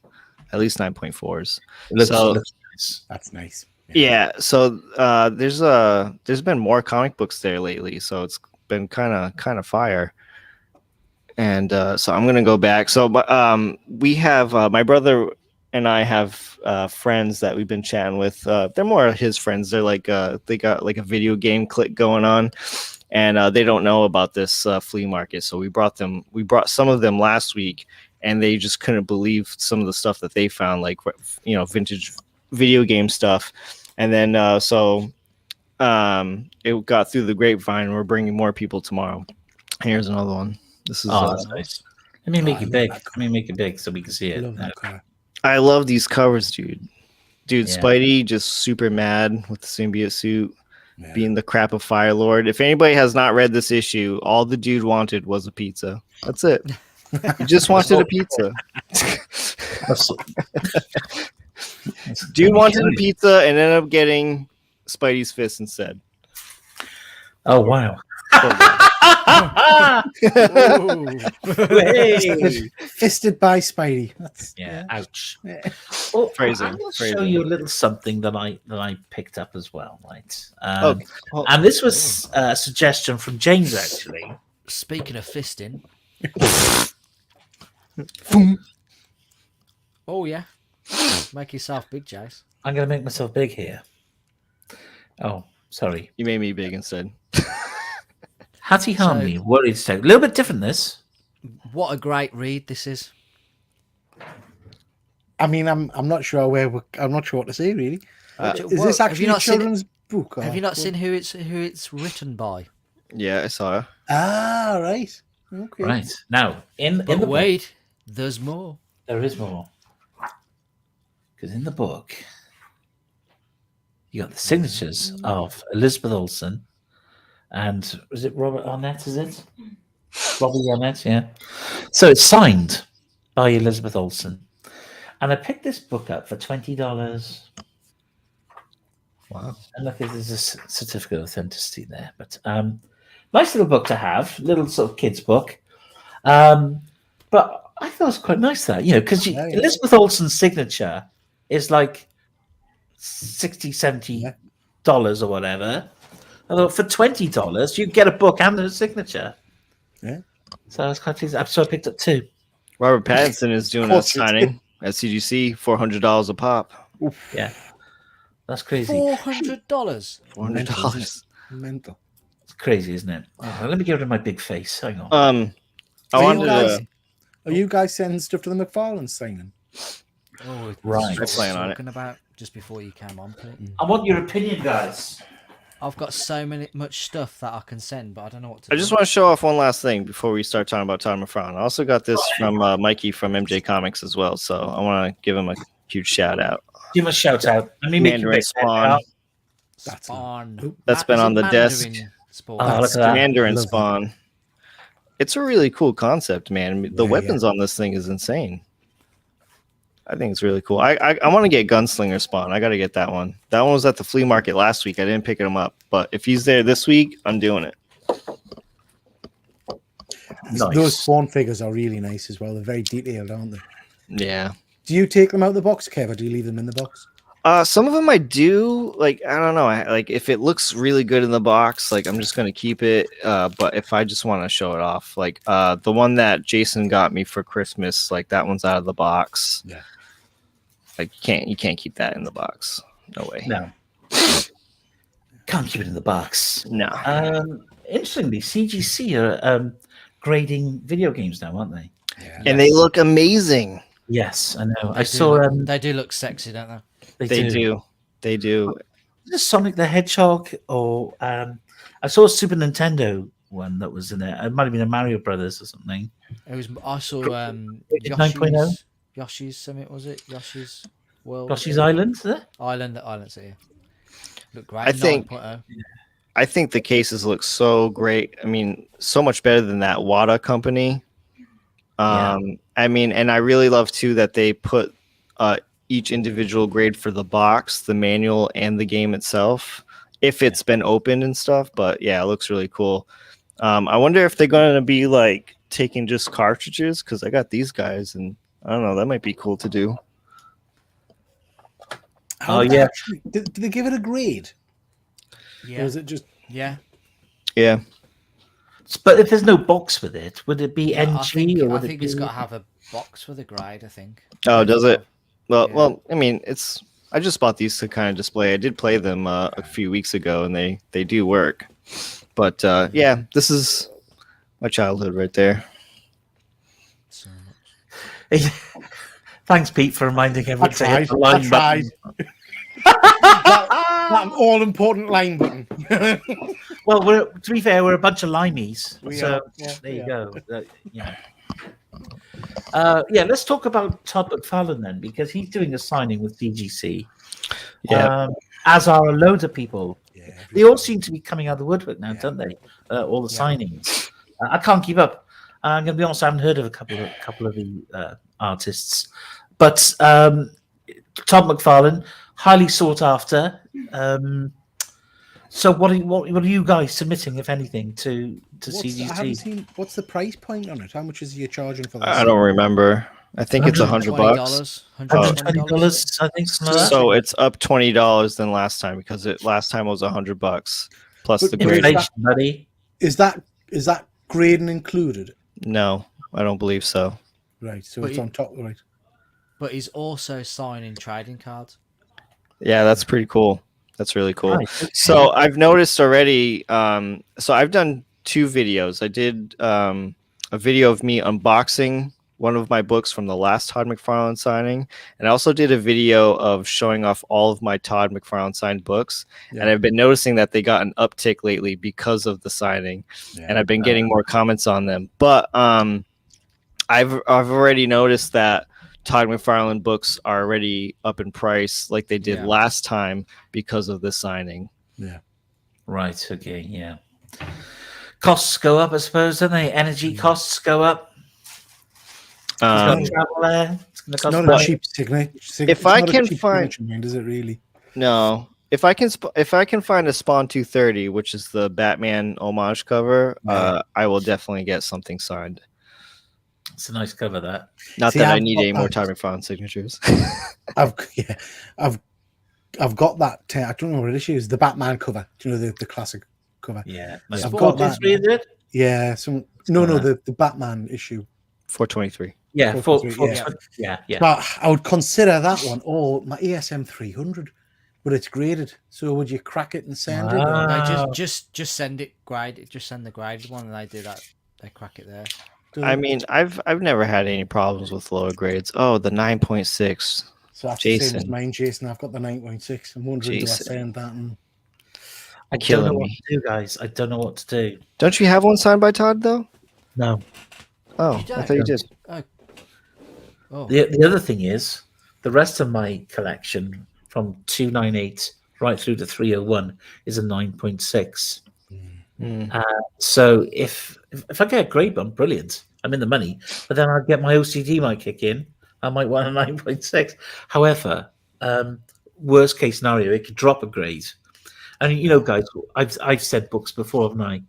at least 9.4s. It looks, So- looks nice. That's nice. Yeah. So there's been more comic books there lately, so it's been kind of fire. And so I'm gonna go back. So we have my brother and I have friends that we've been chatting with. They're more his friends. They're like they got like a video game clique going on, and they don't know about this flea market. So we brought some of them last week, and they just couldn't believe some of the stuff that they found, like vintage video game stuff. And then it got through the grapevine. We're bringing more people tomorrow. Here's another one. This is That's nice. Let me make I it love big. that Let me make it big so we can see I it. love that car. I love these covers, dude. Yeah. Spidey just super mad with the symbiote suit, Yeah. being the crap of Fire Lord. If anybody has not read this issue, all the dude wanted was a pizza. That's it. He just wanted a pizza. Dude wanted a pizza and ended up getting Spidey's fist instead. Oh wow! Fisted by Spidey. That's, Yeah, ouch. Yeah. Well, Phrasing, I'm going to show phrasing. you a little something that I picked up as well, right? Okay. And this was a suggestion from James actually. Speaking of fisting. Oh yeah. Make yourself big, Jace. I'm going to make myself big here. Oh, sorry. You made me big instead. Hattie Harmony, Worried State. A little bit different this. What a great read this is. I mean, I'm not sure I'm not sure what to say really. Is Well, this have you actually a not seen it? children's book? Have you not seen who it's written by? Yeah, I saw it. Ah, right. Okay. Right. Now, in the But book, wait, there's more. there is more. Because in the book, you got the signatures of Elizabeth Olsen and was it Robert Arnett, is it? Robert Arnett, yeah. So it's signed by Elizabeth Olsen. And I picked this book up for $20. Wow. And look, there's a certificate of authenticity there. But nice little book to have, little sort of kids book. But I thought it was quite nice that, because Yeah. Elizabeth Olsen's signature is like $60, $70 or whatever. I thought for $20, you get a book and a signature. Yeah. So I was quite pleased. So I picked up 2. Robert Pattinson is doing Of a course you signing at CGC, $400 a pop. Oof. Yeah, that's crazy. $400. $400. Mental. It's crazy, isn't it? Oh, let me get rid of my big face. Hang on. I Are you wanted guys- to. Are you guys sending stuff to the McFarlane signing? Oh, Right. This is Plan what on we're it. talking about just before you came on, Pete. I want your opinion, guys. I've got so much stuff that I can send, but I don't know what to I do. just want to show off one last thing before we start talking about Todd Mcfarlane. I also got this from Mikey from MJ Comics as well, so I want to give him a huge shout out. Give a shout out. Let me make you Mandarin big Spawn. Spawn. That's been Is on it the desk. Mandarin Spawn? Oh, look That's at that. Mandarin Love it. Spawn. It's a really cool concept, man. The Yeah, weapons on this thing is insane. I think it's really cool. I want to get Gunslinger Spawn. I got to get that one. That one was at the flea market last week. I didn't pick him up, but if he's there this week, I'm doing it. Nice. Those Spawn figures are really nice as well. They're very detailed, aren't they? Yeah. Do you take them out of the box, Kev, or do you leave them in the box? Some of them I do. Like, I don't know. Like, if it looks really good in the box, like, I'm just gonna keep it. But if I just want to show it off, like, the one that Jason got me for Christmas, like, that one's out of the box. Yeah. Like, you can't keep that in the box. No way. No. Can't keep it in the box. No. Interestingly, CGC are grading video games now, aren't they? Yeah. And they look amazing. Yes, I know. They I do saw. look- they do look sexy, don't they? They do. They do. Is it Sonic the Hedgehog, or I saw a Super Nintendo one that was in there. It might have been a Mario Brothers or something. It was. I saw 9.0? Yoshi's Summit, was it? Yoshi's World. Yoshi's Island, is it? Island. So yeah. Look great. I think- 9.0. I think the cases look so great. I mean, so much better than that Wada company. I mean, and I really love too that they put each individual grade for the box, the manual, and the game itself, if it's been opened and stuff. But yeah, it looks really cool. I wonder if they're going to be like taking just cartridges, because I got these guys, and I don't know, that might be cool to do. Oh, yeah. Did they give it a grade? Yeah. Or is it just Yeah. Yeah. But if there's no box with it, would it be Yeah, NG? or I would think it it's be... got to have a box for the grade. I think. Oh, does it? Well, Yeah. well, I mean, I just bought these to kind of display. I did play them a few weeks ago, and they do work. But yeah, this is my childhood right there. So much. Thanks, Pete, for reminding everyone to hit the I line tried. button. that all-important line button? Well, to be fair, we're a bunch of limeys. We So are, yeah, there we you are. go. Yeah, let's talk about Todd McFarlane then, because he's doing a signing with DGC. Yeah. As are a load of people. Yeah, They all seem to be coming out of the woodwork now, don't they? All the Yeah. signings. I can't keep up. I'm going to be honest, I haven't heard of a couple of the artists. But Todd McFarlane, highly sought after. So what are you guys submitting, if anything, to I haven't CGC? seen. What's the price point on it? How much is you charging for this? I don't remember. I think it's $100. $120. $120, I think. Something like that. So it's up $20 than last time, because last time was $100 plus But the is grade. that- Inflation, buddy. Is that grading included? No, I don't believe so. Right, so But it's you- on top, right? But he's also signing trading cards. Yeah, that's pretty cool. That's really cool. Nice, okay. So I've noticed already. So I've done 2 videos. I did a video of me unboxing one of my books from the last Todd McFarlane signing, and I also did a video of showing off all of my Todd McFarlane signed books. Yeah. And I've been noticing that they got an uptick lately because of the signing, and I've been getting more comments on them. But I've already noticed that Todd McFarlane books are already up in price, like they did Yeah. last time, because of this signing. Right, okay, yeah. Costs go up, I suppose, don't they? Energy costs go up. It's got travel there. It's going to cost Not money. a cheap signature. If I can find- is it really? No, if I can find a Spawn 230, which is the Batman homage cover, Yeah. I will definitely get something signed. It's a nice cover, that. Not See, that I I've need got any more that. Todd McFarlane signatures. I've got that. I don't know what it is. The Batman cover. Do you know the classic cover? Yeah. I've Nice. got that. Is it? Yeah. The Batman issue. 423. Yeah, yeah. But I would consider that one. Or my ASM 300, but it's graded. So would you crack it and send it? Or? No, just send it graded. Just send the graded one, and they do that. They crack it there. I mean, I've never had any problems with lower grades. Oh, the 9.6. So that's the same as mine, Jason. I've got the 9.6. I'm wondering, do I send that? And... I don't know what to do, guys. I don't know what to do. Don't you have one signed by Todd, though? No. Oh, I thought you did. Oh. The other thing is, the rest of my collection from 298 right through to 301 is a 9.6. So if I get a grade bump, brilliant. I'm in the money. But then I'll get my OCD might kick in. I might want a 9.6. However, worst case scenario, it could drop a grade. And you know, guys, I've said books before, haven't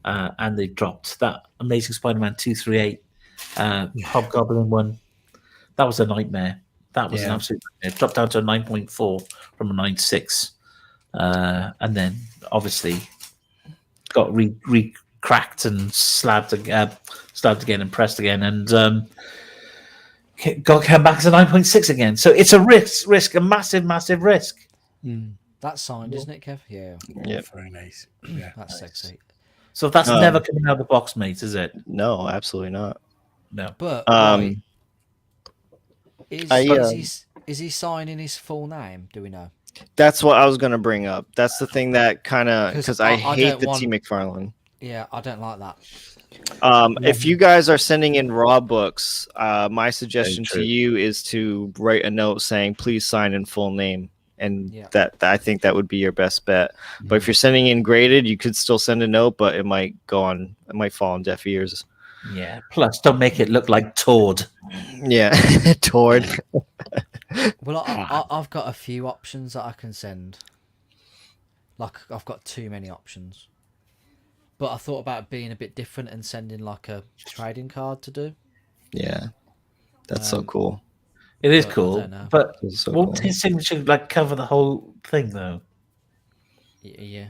I? And they dropped that Amazing Spider-Man 238, Hobgoblin one. That was a nightmare. That was an absolute nightmare. It dropped down to a 9.4 from a 9.6. And then obviously got re-cracked and slabbed again and pressed again, and got come back to 9.6 again. So it's a risk, a massive risk. That's signed, isn't it, Kev? Yeah. Very nice. Yeah, that's sexy. So that's never coming out of the box, mate, is it? No, absolutely not. No. But is he signing his full name? Do we know? That's what I was going to bring up. That's the thing that kind of, because I hate the T. McFarlane. Yeah, I don't like that. If you guys are sending in raw books, my suggestion to you is to write a note saying, please sign in full name. And that I think that would be your best bet. But if you're sending in graded, you could still send a note, but it might fall on deaf ears. Yeah. Plus, don't make it look like Todd. Yeah, Todd. Well, I've got a few options that I can send. Like, I've got too many options. But I thought about being a bit different and sending like a trading card to do. Yeah, that's so cool. It is cool, but won't his signature like cover the whole thing though? Yeah.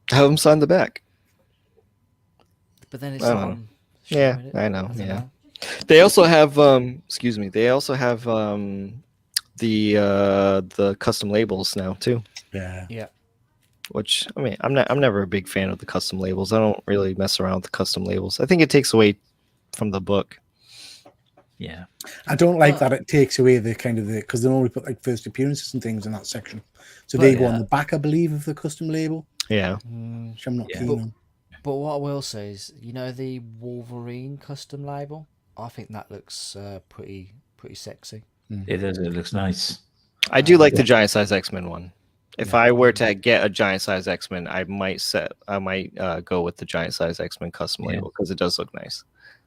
Have him sign the back. But then it's on. Yeah, I know. Yeah. They also have excuse me. They also have the custom labels now too. Yeah. Yeah. Which I mean, I'm never a big fan of the custom labels. I don't really mess around with the custom labels. I think it takes away from the book. Yeah, I don't like that it takes away the kind of because they normally put like first appearances and things in that section, so they go on the back, I believe, of the custom label. Yeah, which I'm not keen on. But what I will say is, you know, the Wolverine custom label, I think that looks pretty sexy. It is. It looks nice. I do like the giant size X-Men one. If I were to get a giant size X-Men, I might go with the giant size X-Men custom label because it does look nice.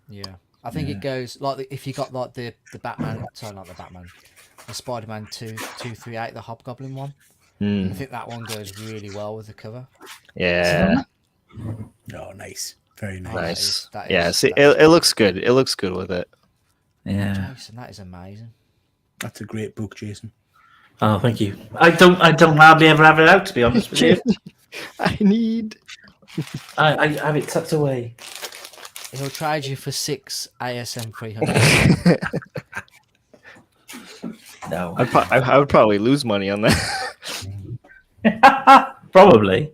Yeah. I think it goes like if you got like the Batman, sorry, not the Batman, the Spider-Man 238, the Hobgoblin one. I think that one goes really well with the cover. Yeah. Oh, nice, very nice. Nice. It looks good. It looks good with it. Yeah, Jason, that is amazing. That's a great book, Jason. Oh, thank you. I don't hardly ever have it out, to be honest with you. I have it tucked away. He'll trade you for 6 ASM 300. No, I would probably lose money on that. Probably.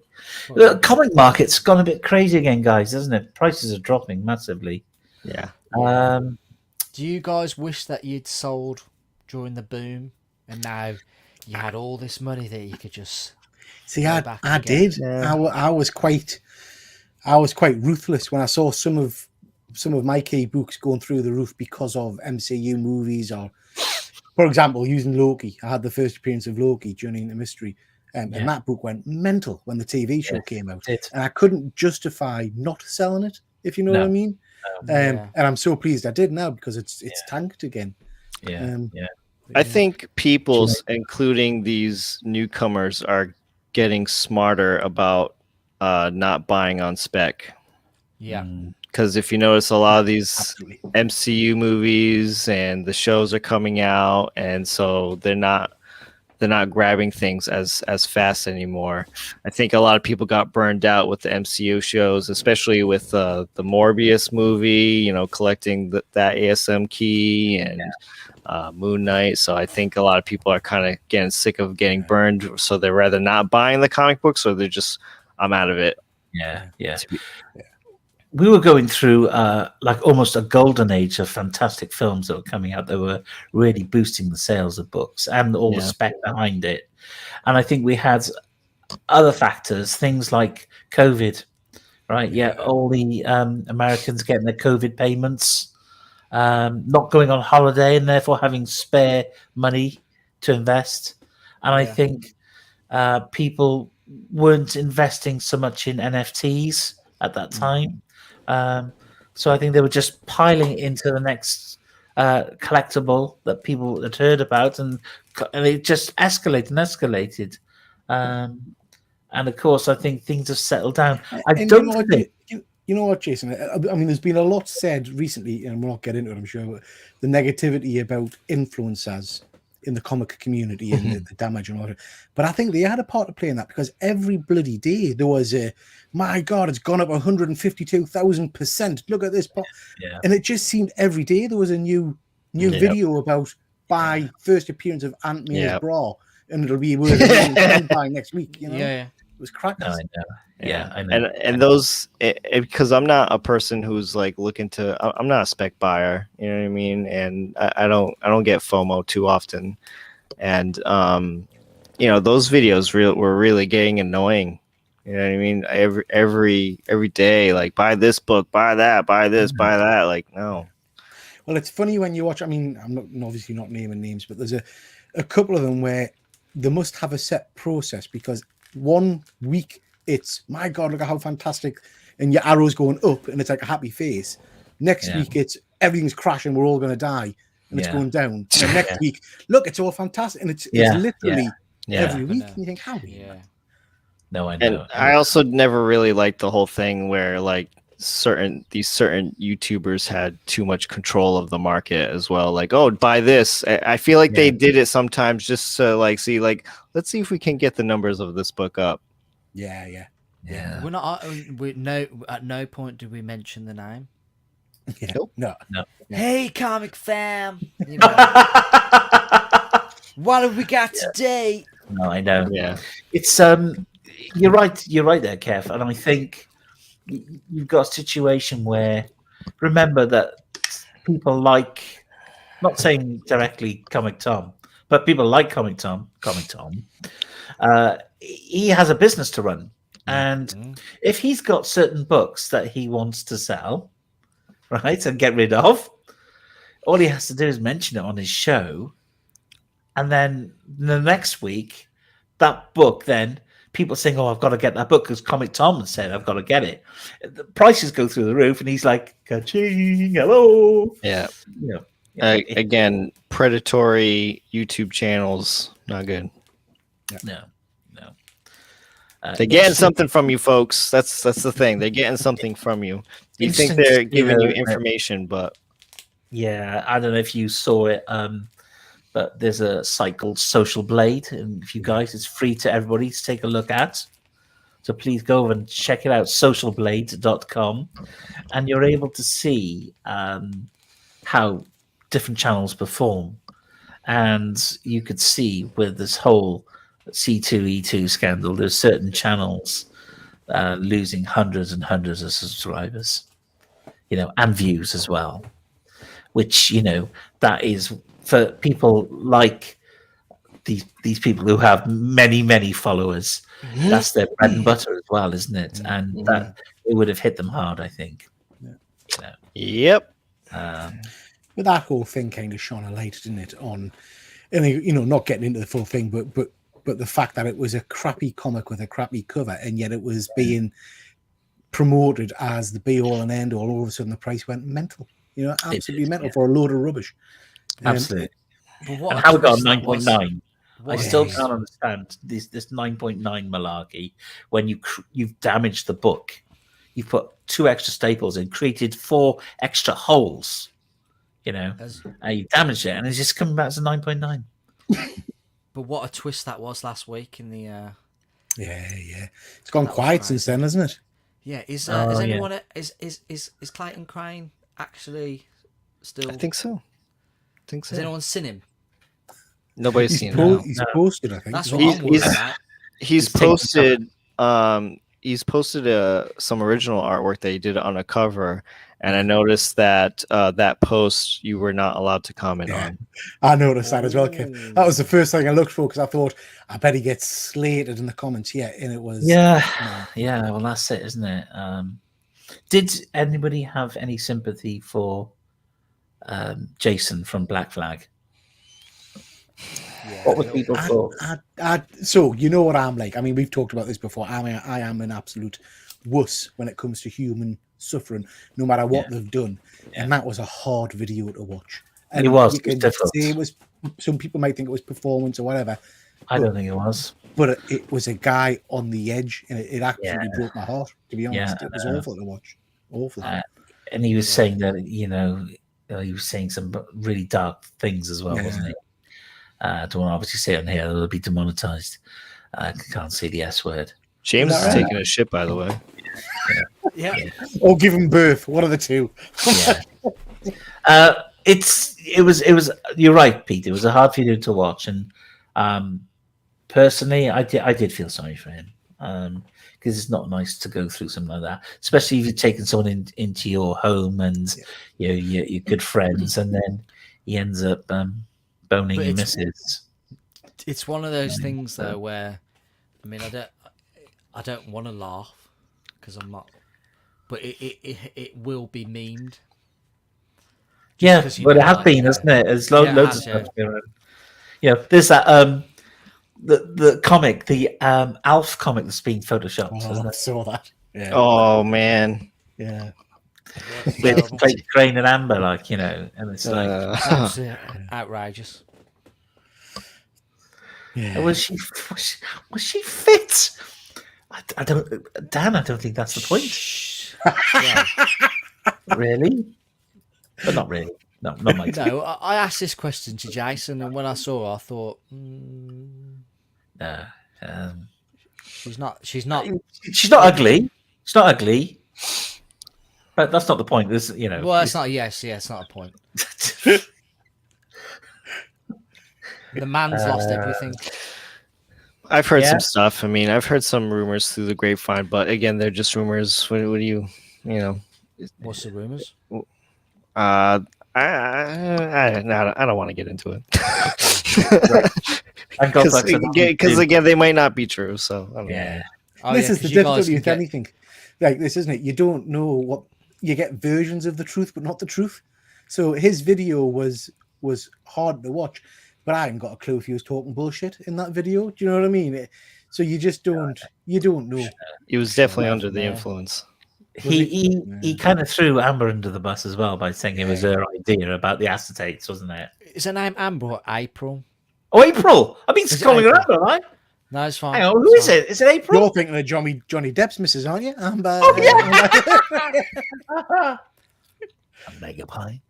The comic market's gone a bit crazy again, guys, isn't it? Prices are dropping massively. Yeah. Do you guys wish that you'd sold during the boom, and now you had all this money that you could just see? I did. Yeah. I was quite ruthless when I saw some of my key books going through the roof because of MCU movies, or, for example, using Loki. I had the first appearance of Loki, Journey into Mystery, and that book went mental when the TV show came out, and I couldn't justify not selling it, if you know what I mean. And I'm so pleased I did now because it's tanked again. I think people, including these newcomers, are getting smarter about not buying on spec. Yeah. Because if you notice, a lot of these MCU movies and the shows are coming out, and so they're not not grabbing things as fast anymore. I think a lot of people got burned out with the MCU shows, especially with the Morbius movie, collecting that ASM key and Moon Knight. So I think a lot of people are kind of getting sick of getting burned, so they're rather not buying the comic books, or they're just, I'm out of it. Yeah. We were going through like almost a golden age of fantastic films that were coming out that were really boosting the sales of books and all the spec behind it. And I think we had other factors, things like COVID, right? Yeah, all the Americans getting their COVID payments, not going on holiday and therefore having spare money to invest. And I think people weren't investing so much in NFTs at that time. So I think they were just piling into the next collectible that people had heard about, and it just escalated. And of course, I think things have settled down. You know what, Jason? I mean, there's been a lot said recently, and we'll not get into it, I'm sure, but the negativity about influencers in the comic community and the damage and all that. But I think they had a part to play in that, because every bloody day there was my God, it's gone up 152,000%. Look at this. And it just seemed every day there was a new video about buy first appearance of Aunt May's bra, and it'll be worth by next week. It was crackers. I know. And those, because I'm not a person who's like looking to. I'm not a spec buyer. You know what I mean? And I don't get FOMO too often. And those videos were really getting annoying. You know what I mean? Every day, like, buy this book, buy that, buy this, buy that. Like, no. Well, it's funny when you watch. I mean, I'm obviously not naming names, but there's a couple of them where they must have a set process, because 1 week it's, my God, look at how fantastic, and your arrow's going up and it's like a happy face. Next week it's everything's crashing, we're all going to die, and it's going down. And next week, look, it's all fantastic, and it's literally every week. And you think, how? No, I know. And I also never really liked the whole thing where like certain YouTubers had too much control of the market as well. Like, oh, buy this. I feel like they did it sometimes just to like see, like, let's see if we can get the numbers of this book up. Yeah. We're not. At no point do we mention the name. No. Hey, comic fam. What have we got today? No, I know. Yeah, it's you're right there, Kev. And I think you've got a situation where, remember that people like, not saying directly Comic Tom, but people like Comic Tom. He has a business to run, and if he's got certain books that he wants to sell, right, and get rid of, all he has to do is mention it on his show, and then the next week, that book, then people saying, "Oh, I've got to get that book because Comic Tom said I've got to get it." The prices go through the roof, and he's like, "Ka-ching, hello." Yeah. Again, predatory YouTube channels, not good. No. They're getting something from you, folks. That's the thing. They're getting something from you. You think they're giving you information, but yeah, I don't know if you saw it, but there's a site called Social Blade, and if you guys, it's free to everybody to take a look at. So please go over and check it out, socialblade.com, and you're able to see how different channels perform. And you could see with this whole C2E2 scandal, there's certain channels losing hundreds and hundreds of subscribers, and views as well, which, that is for people like these people who have many followers. That's their bread and butter as well, isn't it? And that it would have hit them hard, I think. Yep. But that whole thing kind of shone a light, didn't it, on, not getting into the full thing, but the fact that it was a crappy comic with a crappy cover, and yet it was being promoted as the be all and end all of a sudden the price went mental. Absolutely mental for a load of rubbish. Absolutely. And how it got 9.9? I still can't understand this 9.9 malarkey when you've damaged the book. You've put 2 extra staples in, created 4 extra holes. You damaged it, and it's just coming back as a 9.9. But what a twist that was last week in the. Yeah. It's gone quiet since then, hasn't it? Yeah. Is anyone is Clayton Crane actually still? I think so. Has anyone seen him? Nobody's seen him. He's posted, I think. That's what I'm worried about. He's posted. He's posted some original artwork that he did on a cover, and I noticed that that post you were not allowed to comment on. I noticed that as well, Kev. That was the first thing I looked for because I thought I bet he gets slated in the comments. Yeah, and it was. Yeah. Well, that's it, isn't it? Did anybody have any sympathy for Jason from Black Flag? Yeah, What would people thought? So you know what I'm like. I mean, we've talked about this before. I am an absolute wuss when it comes to human suffering, no matter what they've done. And that was a hard video to watch. And it was. You can say it was. Some people might think it was performance or whatever. I don't think it was. But it was a guy on the edge, and it actually broke my heart. To be honest, it was awful to watch. Awful. And he was saying that he was saying some really dark things as well, wasn't he? I don't want to obviously say it on here; it'll be demonetized. I can't say the S word. James is taking a shit, by the way. Yeah. Or giving birth. One of the two. It was. You're right, Pete. It was a hard video to watch, and personally, I did feel sorry for him because it's not nice to go through something like that, especially if you're taking someone into your home and you're good friends, and then he ends up boning your missus. It's one of those things though where, I mean, I don't want to laugh because I'm not, but it will be memed. But it has been, hasn't it? There's loads of stuff going on. There's that the comic, the Alf comic that's been photoshopped. I saw that. Yeah. Oh man. Yeah. With Crane and Amber, and it's absolutely outrageous. Yeah. Was she fit? I don't think that's the point. Really? But not really. No, not my No, I asked this question to Jason, and when I saw her, I thought, no, she's not She's not ugly. She's not ugly. But that's not the point. Well, it's not. Yes, it's not a point. The man's lost everything. I've heard some stuff. I mean, I've heard some rumors through the grapevine, but again, they're just rumors. What do you What's the rumors? I don't want to get into it. Because again, they might not be true. So I don't know. This is the difficulty with anything like this, isn't it? You don't know what you get, versions of the truth, but not the truth. So his video was hard to watch, but I haven't got a clue if he was talking bullshit in that video. Do you know what I mean? So you just don't. You don't know. He was definitely under the influence. He kind of threw Amber under the bus as well by saying it was her idea about the acetates, wasn't it? Is her name Amber or April? Oh, April! I've been calling her Amber, right? No, it's fine. Hang on, who is it? Is it April? You're thinking of Johnny Depp's missus, aren't you? Amber. Oh yeah. A mega pint.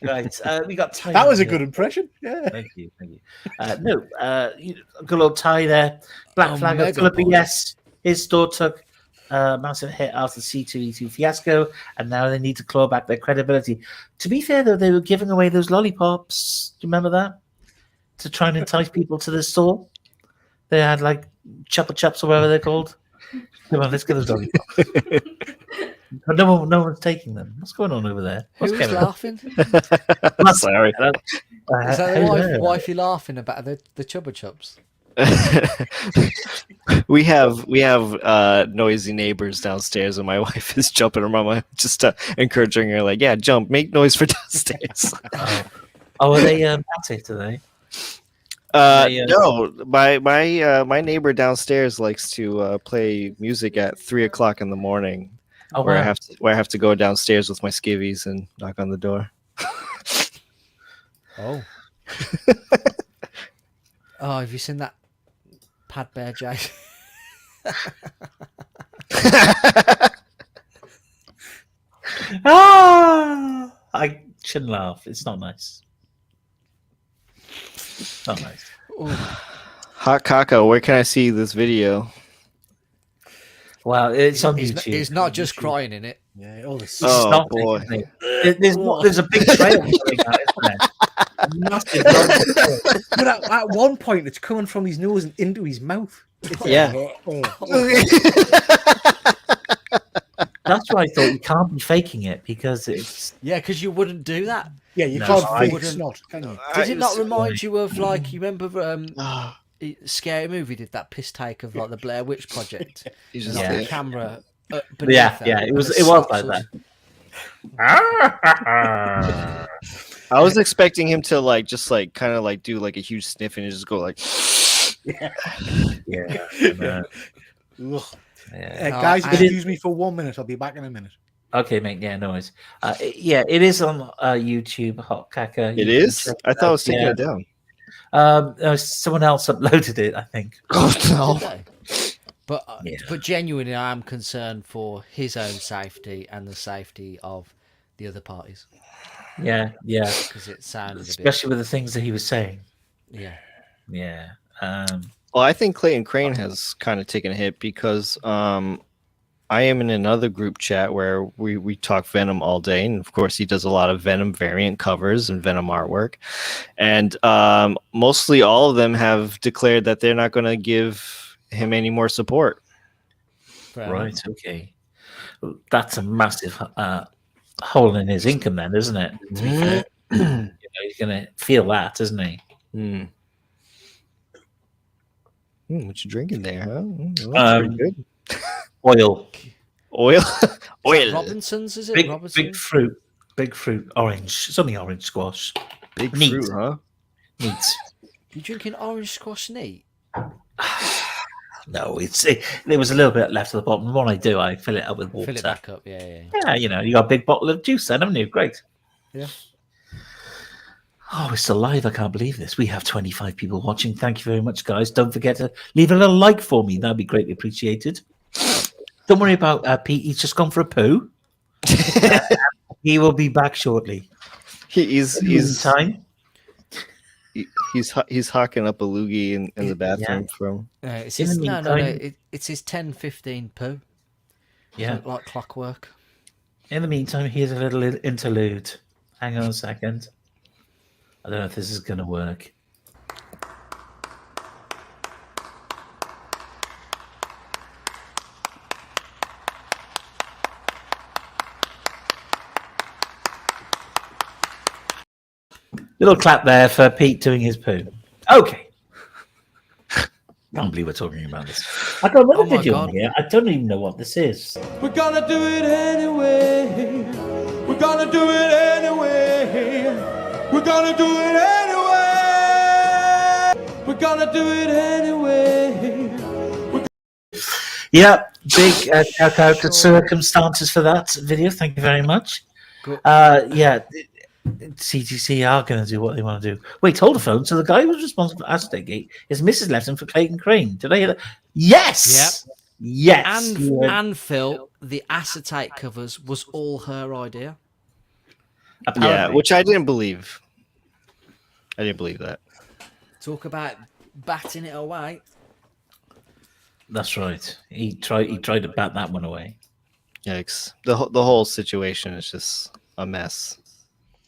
Right, we got Ty. That was a good impression. Yeah. Thank you. Good old Ty there. Black Flag of Philippi, yes. His store took a massive hit after the C2E2 fiasco, and now they need to claw back their credibility. To be fair, though, they were giving away those lollipops. Do you remember that? To try and entice people to the store. They had like Chupa Chups or whatever they're called. Come on, let's get those lollipops. But no one's taking them. What's going on over there? What's Who's laughing? I'm sorry. Is that the wifey laughing about the Chupa Chups? we have noisy neighbors downstairs, and my wife is jumping around, just encouraging her, like, yeah, jump, make noise for downstairs. Are they at it today? No, my neighbor downstairs likes to play music at 3:00 in the morning. Where I have to go downstairs with my skivvies and knock on the door. Oh. Oh, have you seen that Pad Bear Jay? I shouldn't laugh. It's not nice. Oh, nice. Hot Caca, where can I see this video? Well, it's on YouTube. He's not just crying in it. Yeah, all this. Oh, boy. There's a big trail going out, isn't there? A massive long trail. But at one point, it's coming from his nose and into his mouth. It's Yeah. That's why I thought you can't be faking it because it's. Yeah, because you wouldn't do that. Yeah, you No, can't I fake wouldn't. snot, can you? Does it not remind you of, like, you remember Scary Movie did that piss take of, like, the Blair Witch Project? You And, just like, Yeah. the camera Yeah, it was like that. I was expecting him to like just like kind of like do like a huge sniff and just go like Yeah. Guys, excuse me for 1 minute. I'll be back in a minute. Okay, mate. Yeah, no worries. It is on YouTube. Hot Caca. it is. I thought I was taking it down. Someone else uploaded it, I think. Oh no! But genuinely, I am concerned for his own safety and the safety of the other parties. Yeah. Because it sounded Especially with the things that he was saying. Yeah. Well, I think Clayton Crane has kind of taken a hit because I am in another group chat where we talk Venom all day, and of course he does a lot of Venom variant covers and Venom artwork, and mostly all of them have declared that they're not going to give him any more support. Right. Okay. That's a massive hole in his income, then, isn't it? To be fair. He's going to feel that, isn't he? What you drinking there, huh? That's pretty good. Oil. Robinson's, is it? Big fruit, orange. It's only orange squash. Big Neat. fruit, huh? Neat. You drinking orange squash neat? No, there was a little bit left at the bottom. When I do, I fill it up with water. Fill it back up, yeah. Yeah, you got a big bottle of juice then, haven't you? Great. Yeah. Oh, we're still live. I can't believe this. We have 25 people watching. Thank you very much, guys. Don't forget to leave a little like for me. That'd be greatly appreciated. Don't worry about Pete. He's just gone for a poo. He will be back shortly. He's time. He's hawking up a loogie in the bathroom from. It's his, it's his 10-15 poo. Yeah, like clockwork. In the meantime, here's a little interlude. Hang on a second. I don't know if this is going to work. Little clap there for Pete doing his poo. Okay. Can't believe we're talking about this. I got another video on here. I don't even know what this is. We're gonna do it anyway. We're gonna do it anyway. We're gonna do it anyway. We're gonna do it anyway. Yeah, big shout out to Circumstances for that video. Thank you very much. CTC are going to do what they want to do. Wait, hold the phone. So the guy who was responsible for Acetate Gate is Mrs. Lefton for Clayton Crane. Did I hear that? Yes! Yep. Yes! And Phil, the acetate covers was all her idea. Apparently. Yeah, which I didn't believe. I didn't believe that. Talk about batting it away. That's right. He tried to bat that one away. Yikes. The whole situation is just a mess.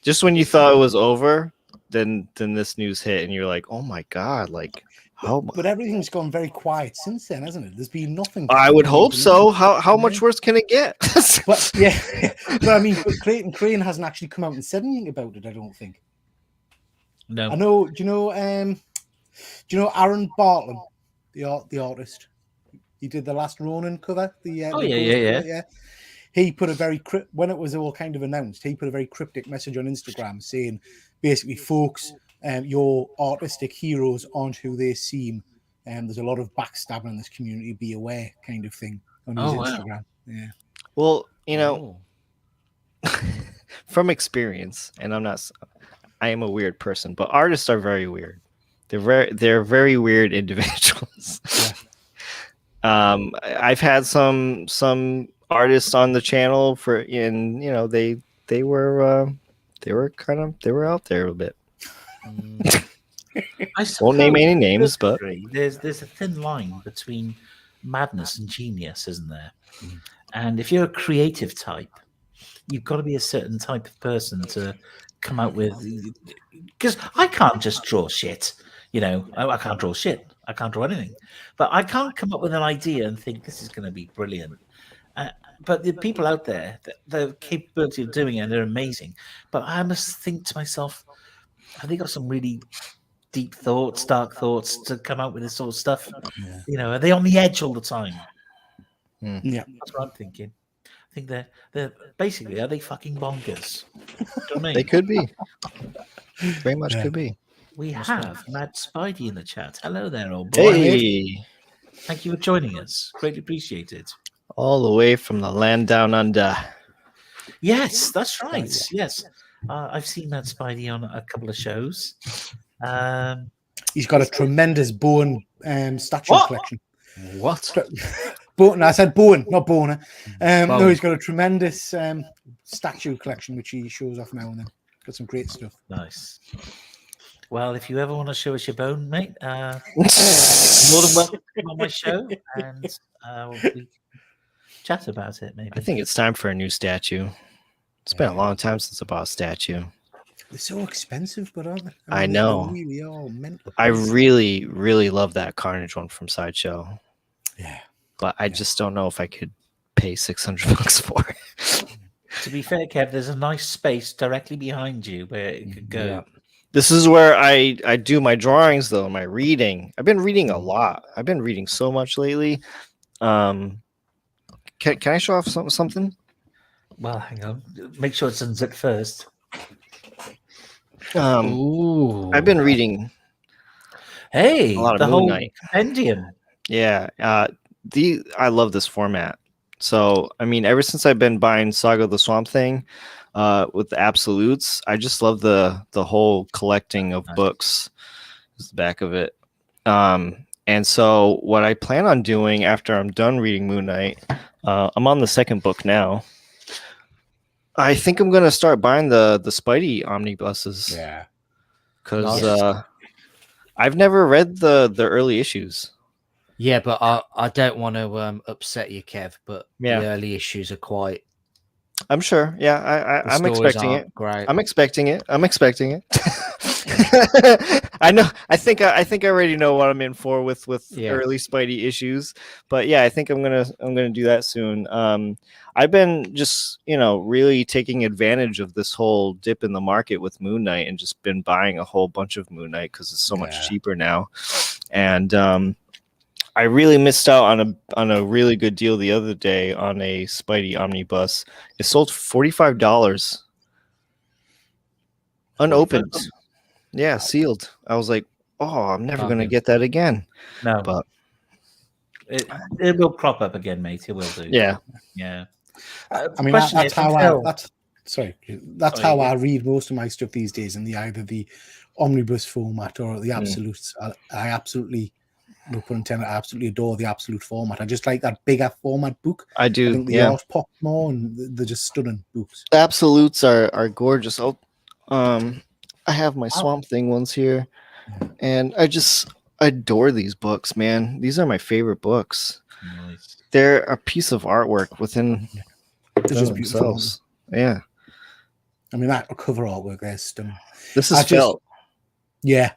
Just when you thought it was over, then this news hit and you're like, oh my God, like how But everything's gone very quiet since then, hasn't it? There's been nothing. I would hope so. How much worse can it get? But yeah, but I mean, Clayton Crane hasn't actually come out and said anything about it, I don't think. No. I know, do you know Aaron Bartlett, the artist? He did the last Ronin cover. Yeah. He put a very when it was all kind of announced, he put a very cryptic message on Instagram saying, basically, folks, your artistic heroes aren't who they seem. There's a lot of backstabbing in this community. Be aware, kind of thing on his Instagram. Wow. Yeah. Well, from experience, and I am a weird person, but artists are very weird. They're very weird individuals. Yeah. I've had some artists on the channel they were out there a bit. Won't name any names, but there's a thin line between madness and genius, isn't there? And if you're a creative type, you've got to be a certain type of person to come out with. Because I can't just draw shit. I can't draw shit. I can't draw anything. But I can't come up with an idea and think this is going to be brilliant. But the people out there, the capability of doing it, they're amazing. But I must think to myself, have they got some really deep thoughts, dark thoughts to come out with this sort of stuff? Yeah. Are they on the edge all the time? Yeah, that's what I'm thinking. I think they're basically, are they fucking bonkers? Do you know what I mean? they could be. Very much could be. We have Mad Spidey in the chat. Hello there, old boy. Hey, Thank you for joining us. Greatly appreciated. all the way from the land down under. Yes, that's right. Yes. I've seen Mad Spidey on a couple of shows. he's got a tremendous Bowen statue collection. What? Bowen, I said Bowen, not Boner. No, he's got a tremendous statue collection which he shows off now and then. Got some great stuff. Nice. Well, if you ever want to show us your bone, mate, more than welcome to come on my show and we can chat about it, maybe. I think it's time for a new statue. It's been a long time since I bought a statue. They're so expensive, but aren't they? I know. They really are mental. I really, really love that Carnage one from Sideshow. Yeah. But I just don't know if I could pay $600 for it. To be fair, Kev, there's a nice space directly behind you where it could go. Yeah. This is where I do my drawings, though, my reading. I've been reading a lot. I've been reading so much lately. Can I show off something? Well, hang on. Make sure it's unzipped first. Ooh. I've been reading Hey, a lot the of Moon whole Knight. compendium. Yeah, I love this format. So, I mean, ever since I've been buying Saga of the Swamp Thing with the absolutes, I just love the whole collecting of books. Is the back of it. And so, what I plan on doing after I'm done reading Moon Knight, I'm on the second book now. I think I'm gonna start buying the Spidey omnibuses. Yeah. Because I've never read the early issues. Yeah, but I don't want to upset you, Kev, but Yeah. the early issues are quite... I'm sure. Yeah, I'm the stories expecting aren't it. Great. I'm expecting it. I know. I think I already know what I'm in for with early Spidey issues. But yeah, I think I'm gonna do that soon. I've been just really taking advantage of this whole dip in the market with Moon Knight and just been buying a whole bunch of Moon Knight because it's so much cheaper now. And I really missed out on a really good deal the other day on a Spidey omnibus. It sold for $45. Unopened. Yeah, sealed. I was like, oh, I'm never going to get that again. No. But it will crop up again, mate. It will do. Yeah. Yeah. I mean, that's how I read most of my stuff these days in either the omnibus format or the absolutes. I absolutely, no pun intended, I absolutely adore the absolute format. I just like that bigger format book. I do. I think the art pop more, and they're just stunning books. The absolutes are gorgeous. I have my Swamp Thing ones here, and I just adore these books, man. These are my favorite books. Nice. They're a piece of artwork within themselves. Yeah. I mean, that cover artwork there's stunning. This is felt. Yeah.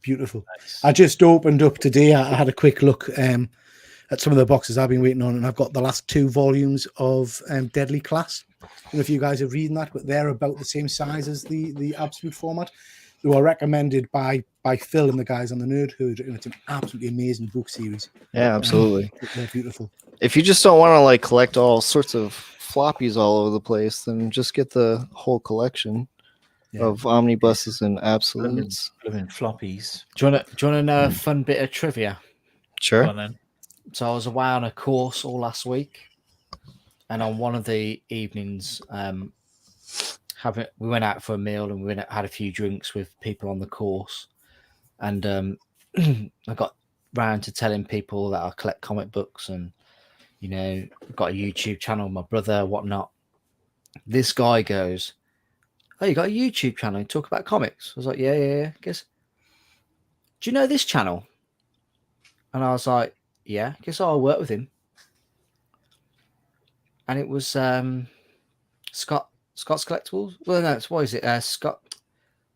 Beautiful. Nice. I just opened up today. I had a quick look at some of the boxes I've been waiting on, and I've got the last 2 volumes of Deadly Class. I don't know if you guys are reading that, but they're about the same size as the absolute format. They were recommended by Phil and the guys on the Nerd Herd, and it's an absolutely amazing book series. Yeah, absolutely. They're beautiful. If you just don't want to collect all sorts of floppies all over the place, then just get the whole collection of omnibuses and absolutes. Living floppies. Do you want to know a fun bit of trivia? Sure. Go on, then. So I was away on a course all last week, and on one of the evenings, we went out for a meal and we had a few drinks with people on the course, and I got round to telling people that I collect comic books and I've got a YouTube channel, my brother, whatnot. This guy goes, "Oh, you got a YouTube channel? You talk about comics?" I was like, "Yeah. Guess do you know this channel? And I was like, yeah, guess I'll work with him. And it was Scott's Collectibles. Well, no, what is it? Scott.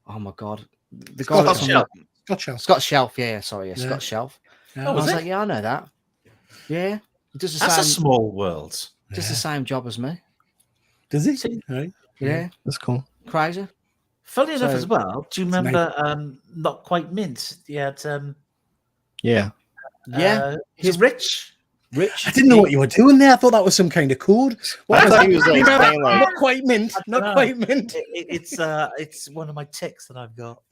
Oh my god, the guy that's on Scott's Shelf. Yeah, sorry, Scott's Shelf. Yeah. I was like, yeah, I know that. Yeah, he does the That's same. a small world. Does the same job as me. Does he? Right. Yeah, That's cool. crazy. Funny enough, as well. Do you remember Not Quite Mint? He had Yeah. he's Rich. I didn't know what you were doing there. I thought that was some kind of code. What I was thought it? he was like saying like, Not quite mint. Not quite mint. It's one of my ticks that I've got.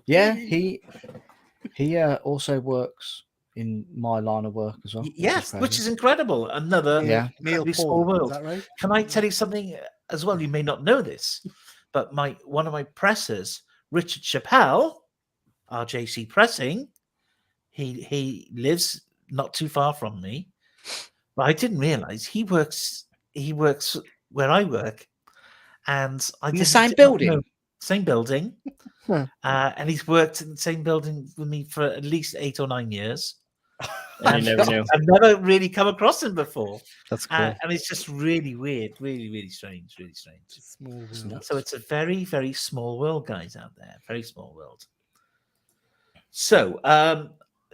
Yeah, he also works in my line of work as well. Yes, which is incredible. Another Neil small Paul, world. is that right? Can I tell you something as well? You may not know this, but one of my pressers, Richard Chappelle, RJC Pressing, he lives not too far from me, but I didn't realize he works where I work, and in the same building. Same building, and he's worked in the same building with me for at least 8 or 9 years. and you never knew. I've never really come across him before. That's cool. And it's just really weird, really strange, really strange. Small world. So it's a very, very small world, guys, out there. Very small world. So,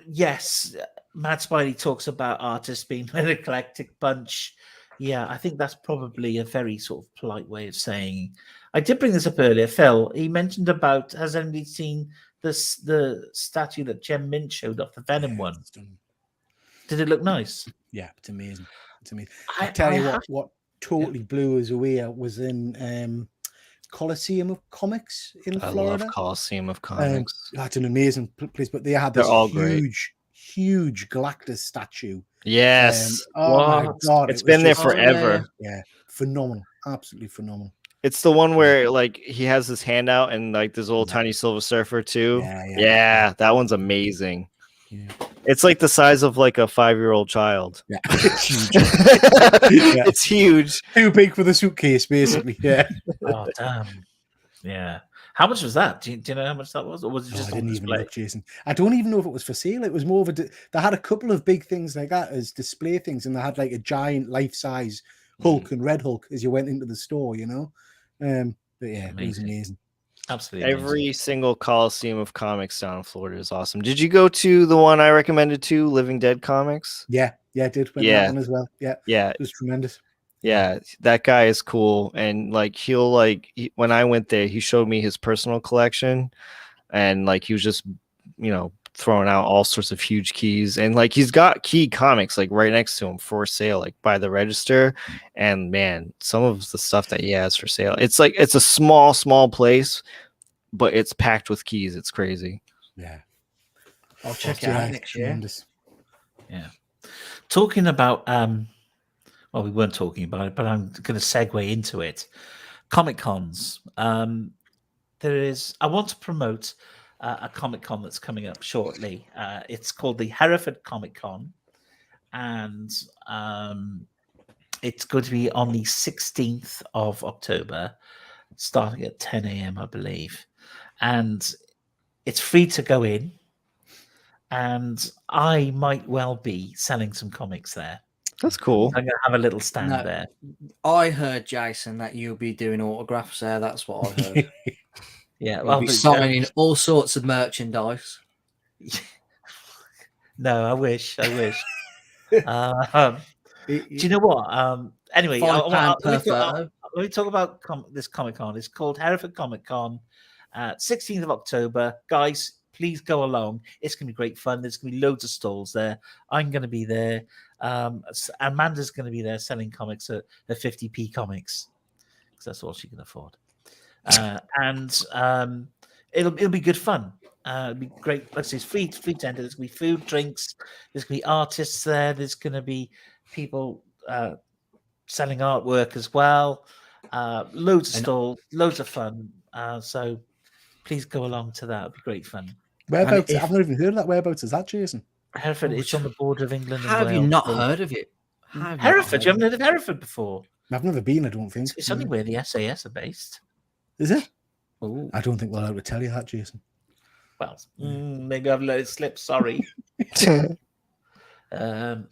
yes, Matt Spidey talks about artists being an eclectic bunch. Yeah, I think that's probably a very sort of polite way of saying. I did bring this up earlier. Phil, he mentioned about, has anybody seen the statue that Jem Mint showed off, the Venom one? Did it look nice? Yeah, it's amazing. It's amazing. I tell you what totally blew us away was in Coliseum of Comics in Florida. I love Coliseum of Comics. That's an amazing place, but they had this huge Galactus statue. Yes. Oh my god, it's been there forever. Yeah, phenomenal, absolutely phenomenal. It's the one where like he has his hand out and like this little tiny Silver Surfer too. Yeah, that one's amazing. Yeah. It's like the size of like a 5-year-old child. Yeah, it's huge. It's huge. Too big for the suitcase, basically. Yeah. Oh damn. Yeah. How much was that? Do you know how much that was, or was it just? I didn't even look, Jason. I don't even know if it was for sale. It was more of a. They had a couple of big things like that as display things, and they had like a giant life-size Hulk and Red Hulk as you went into the store. You know. But yeah, it was amazing. Absolutely. Every single Coliseum of Comics down in Florida is awesome. Did you go to the one I recommended to Living Dead Comics? Yeah, I did. That one as well. Yeah, it was tremendous. Yeah, that guy is cool, and like when I went there, he showed me his personal collection, and like he was just throwing out all sorts of huge keys, and like he's got key comics like right next to him for sale, like by the register. And man, some of the stuff that he has for sale, it's like it's a small place, but it's packed with keys. It's crazy. Yeah, I'll check it out next year. Yeah, talking about well, we weren't talking about it, but I'm going to segue into it. Comic cons. I want to promote a Comic Con that's coming up shortly. It's called the Hereford Comic Con, and it's going to be on the 16th of October, starting at 10 a.m., I believe. And it's free to go in, and I might well be selling some comics there. That's cool. I'm going to have a little stand there. I heard, Jason, that you'll be doing autographs there. That's what I heard. Yeah, well, be signing all sorts of merchandise. No, I wish. Do you know what? Anyway, let me talk about this Comic Con. It's called Hereford Comic Con, 16th of October. Guys, please go along. It's going to be great fun. There's going to be loads of stalls there. I'm going to be there. Amanda's going to be there selling comics at 50p comics, because that's all she can afford. And it'll be good fun. It'll be great. Like I say, it's free to enter. There's going to be food, drinks. There's going to be artists there. There's going to be people selling artwork as well. Loads of stalls, loads of fun. So please go along to that. It'll be great fun. Whereabouts? I've not even heard of that. Whereabouts is that, Jason? Hereford. It's on the border of England and Wales. Have you not heard of it? Hereford? You haven't heard of Hereford before? I've never been, I don't think. It's only where the SAS are based. Is it? Ooh. I don't think we're allowed to tell you that, Jason. Well, maybe I've let it slip. Sorry.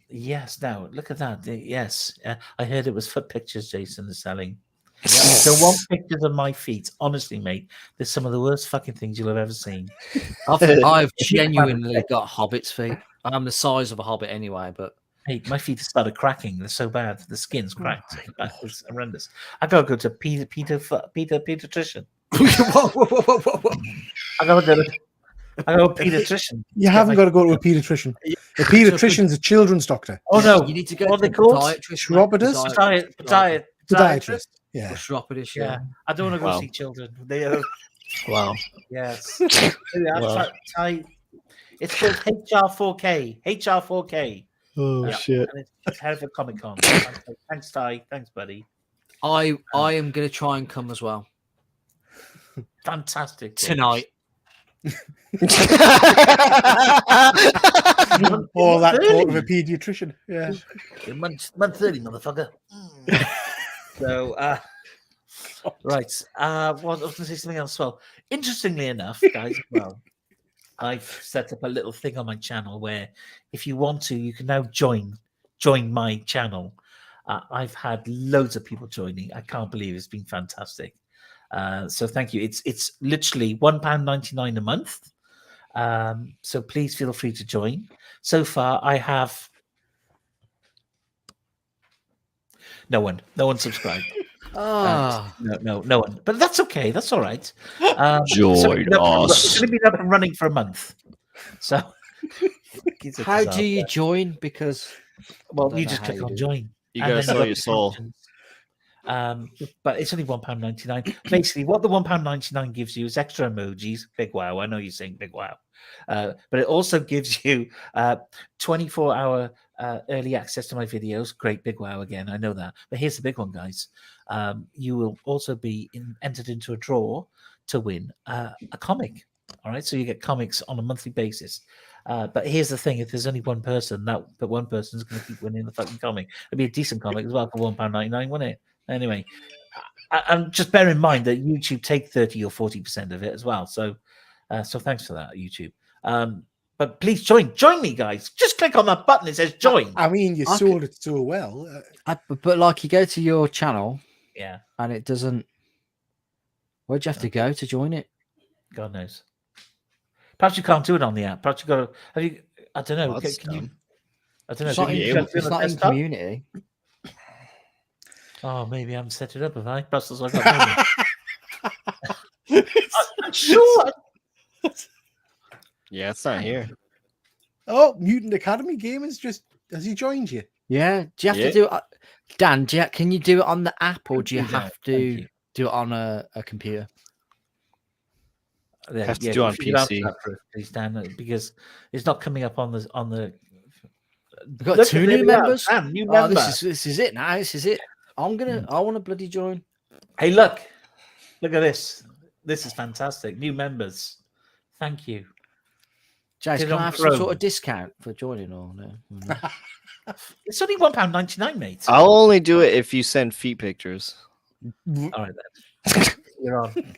Yes. Now look at that. Yes, I heard it was foot pictures. Jason is selling. So want pictures of my feet. Honestly, mate, there's some of the worst fucking things you'll have ever seen. I've genuinely got hobbit's feet. I'm the size of a hobbit anyway, but hey, my feet have started cracking. They're so bad. The skin's cracked. It's horrendous. I gotta go to pediatrician. I gotta go to a pediatrician. You haven't got to go to a pediatrician. A pediatrician's a children's doctor. Oh no! You need to go what to they called? podiatrist. Podiatrist. Yeah. Podiatrist, Yeah. I don't want to go see children. They Wow. yes. Wow. It's called HR4K. HR4K. Oh shit! And it's Hereford Comic Con. Thanks, Ty. Thanks, buddy. I am going to try and come as well Fantastic. tonight. All that talk of a pediatrician. Yeah. Month 30, motherfucker. So, right. I was going to say something else. Well, interestingly enough, guys, well, I've set up a little thing on my channel where if you want to, you can now join my channel. I've had loads of people joining. I can't believe it's been fantastic. So thank you. It's literally £1.99 a month. So please feel free to join. So far, I have no one subscribed. No one. But that's okay. That's all right. Join us. It's going to be up and running for a month. So How do you join? Because you just click on join. You gotta sell your soul. But it's only £1.99. Basically, what the £1.99 gives you is extra emojis. Big wow! I know you're saying big wow, but it also gives you 24-hour early access to my videos. Great big wow again. I know that. But here's the big one, guys. You will also be entered into a draw to win a comic. All right, so you get comics on a monthly basis. But here's the thing: if there's only one person, that one person's going to keep winning the fucking comic. It'd be a decent comic as well for £1.99, wouldn't it? Anyway, and just bear in mind that YouTube take 30 or 40% of it as well. So thanks for that, YouTube. But please join me, guys. Just click on that button. It says join. I mean, you sold it so well. But like, you go to your channel, yeah, and it doesn't. Where'd you have to go to join it? God knows. Perhaps you can't do it on the app. Perhaps you got to. Have you? I don't know. Can you? I don't know. It's not in community. Oh, maybe I haven't set it up, have I? Perhaps that's what I got. I'm sure. Yeah, it's not here. Oh, Mutant Academy Gamers has he joined you? Yeah. Do you have to do it? Dan, can you do it on the app, or do you have to do it on a computer? Have to do it on PC. Please, Dan, because it's not coming up on the. We've got 2 new members. New member. This is it now. This is it. I want to bloody join. Hey, look at this. This is fantastic. New members. Thank you. Jace, can I have some sort of discount for joining or no? It's only £1.99, mate. I'll only do it if you send feet pictures. All right, then. You're on.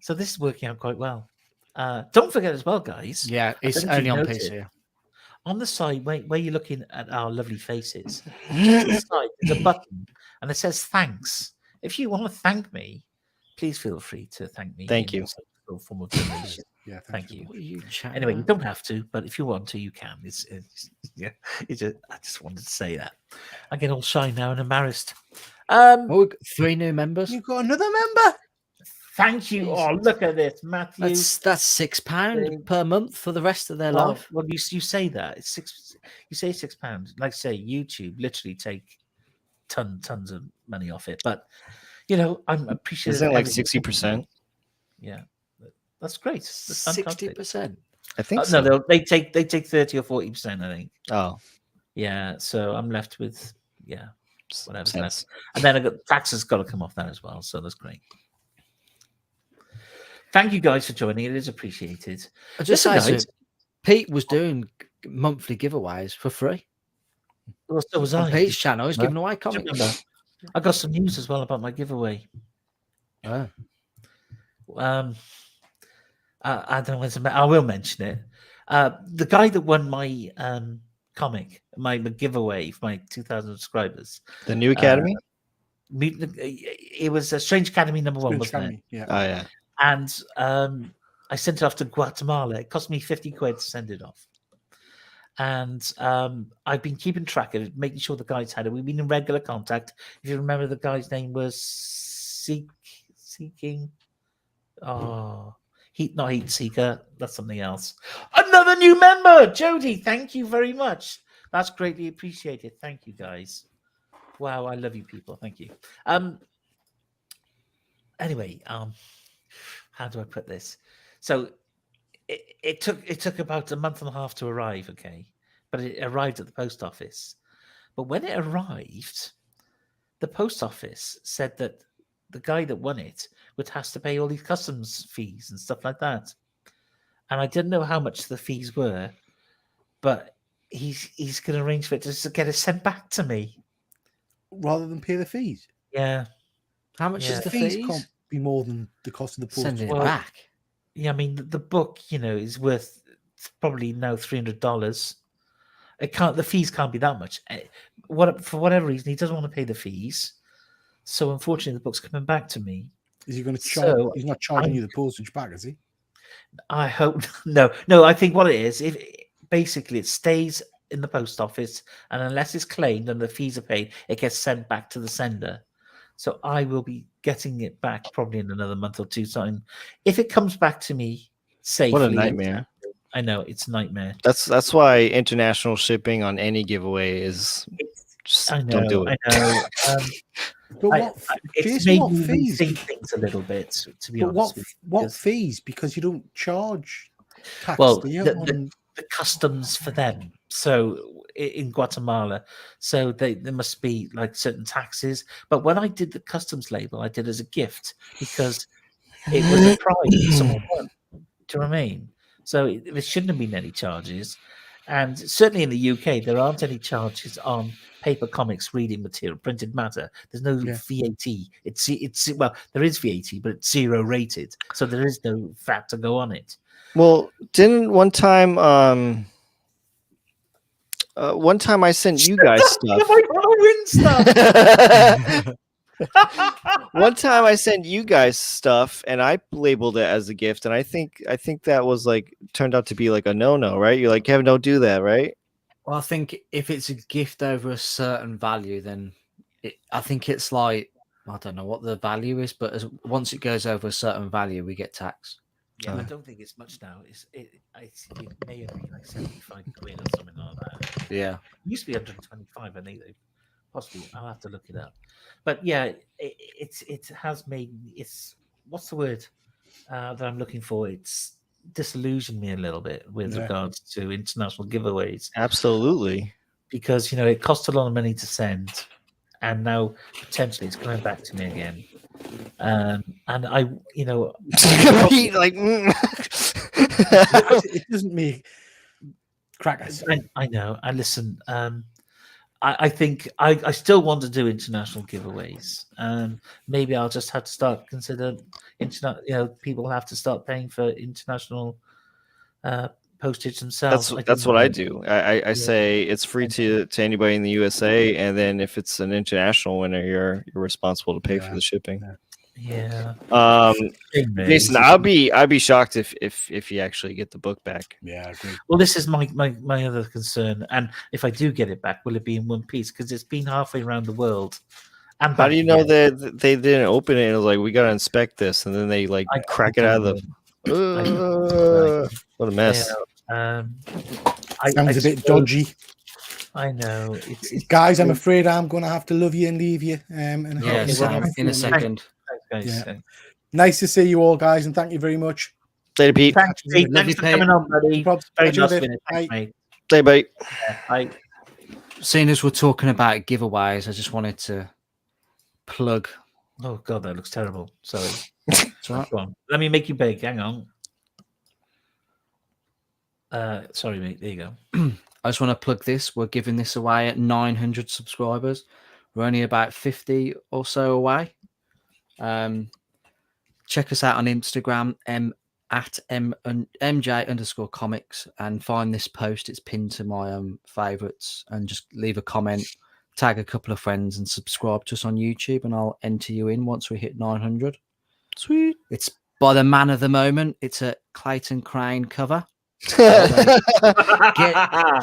So this is working out quite well. Don't forget as well, guys. Yeah, it's only on PC. On the side, where you're looking at our lovely faces, just on the side, there's a button, and it says thanks. If you want to thank me, please feel free to thank me. Thank you. Some form of donation. Yeah, thank you. Anyway, you don't have to, but if you want to, you can. I just wanted to say that. I get all shy now and embarrassed. We've got 3 new members. You've got another member. Thank you. Oh, look at this, Matthew. That's £6 per month for the rest of their life. Well, you say that it's £6. You say £6. Like say, YouTube literally take tons of money off it. But I'm appreciative. Isn't it like 60%? Yeah, that's great. 60%. I think so. No, they take 30 or 40%. I think. Oh, yeah. So I'm left with whatever's left, and then I got taxes got to come off that as well. So that's great. Thank you guys for joining. It is appreciated. I just say, Pete was doing monthly giveaways for free. Well, so was on I. Pete's channel. He's giving away comics. I got some news as well about my giveaway. Oh. I don't know. I will mention it. The guy that won my comic, my giveaway for my 2,000 subscribers. The New Academy. It was a Strange Academy #1, Strange wasn't Academy, it? yeah. Oh yeah. And I sent it off to Guatemala. It cost me 50 quid to send it off. And I've been keeping track of it, making sure the guys had it. We've been in regular contact. If you remember, the guy's name was Seeking. Oh, not Heat Seeker. That's something else. Another new member, Jody. Thank you very much. That's greatly appreciated. Thank you, guys. Wow, I love you people. Thank you. Anyway, how do I put this? So it took about a month and a half to arrive, okay? But it arrived at the post office. But when it arrived, the post office said that the guy that won it would have to pay all these customs fees and stuff like that. And I didn't know how much the fees were, but he's going to arrange for it to get it sent back to me. Rather than pay the fees? Yeah. How much is the fees? fees? Can't be more than the cost of the post. Sending it back. Yeah, I mean, the book, is worth probably now $300. The fees can't be that much. For whatever reason, he doesn't want to pay the fees. So unfortunately, the book's coming back to me. Is he going to charge? So he's not charging you the postage back, is he? I hope no. I think what it is, basically it stays in the post office, and unless it's claimed and the fees are paid, it gets sent back to the sender. So I will be getting it back probably in another month or two time. If it comes back to me safely. What a nightmare. I know, it's a nightmare. That's why international shipping on any giveaway is just don't do it. I know. But it's made me rethink things a little bit, to be honest. What fees? Because you don't charge tax. Well, the customs for them. So in Guatemala, so there must be like certain taxes. But when I did the customs label, I did as a gift because it was a prize that someone won. Do you know what I mean? So there shouldn't have been any charges. And certainly in the UK, there aren't any charges on paper comics, reading material, printed matter. There's no VAT. It's well, there is VAT, but it's 0 rated, so there is no VAT to go on it. Well, didn't one time I sent you guys stuff. One time I sent you guys stuff and I labeled it as a gift, and I think that was turned out to be like a no, right? You're like, Kevin, don't do that, right? Well, I think if it's a gift over a certain value, then I think it's like, I don't know what the value is, but once it goes over a certain value, we get taxed. Yeah, I don't think it's much now. It may have been like 75 quid or something like that. Yeah, it used to be 125. I think possibly. I'll have to look it up. But yeah, it has made what's the word that I'm looking for? It's disillusioned me a little bit with regards to international giveaways. Absolutely, because it costs a lot of money to send, and now potentially it's coming back to me again. And I, it doesn't make crackers. I know. I listen. I think I still want to do international giveaways. Maybe I'll just have to start consider people have to start paying for international postage themselves. That's what I do. I say it's free to anybody in the USA, and then if it's an international winner, you're responsible to pay for the shipping. Yeah. Jason, I'd be shocked if you actually get the book back. Yeah, I agree. Well, this is my other concern, and if I do get it back, will it be in one piece? Because it's been halfway around the world. And how do you know that they didn't open it? And it was like, we got to inspect this, and then they crack it out of the. What a mess! Sounds a bit dodgy. I know. Guys, I'm afraid I'm going to have to love you and leave you. In a second. Yeah. Nice to see you all, guys, and thank you very much. Later, Pete. Thanks for coming on, buddy. Very nice minute. Thanks, mate. Stay, bye. Bye. Seeing as we're talking about giveaways, I just wanted to plug. Oh God, that looks terrible. Sorry. It's all right. Go on. Let me make you big. Hang on. Sorry, mate. There you go. I just want to plug this. We're giving this away at 900 subscribers. We're only about 50 or so away. Check us out on Instagram, at MJ_comics and find this post. It's pinned to my favorites, and just leave a comment, tag a couple of friends, and subscribe to us on YouTube, and I'll enter you in once we hit 900. Sweet. It's by the man of the moment. It's a Clayton Crane cover. Get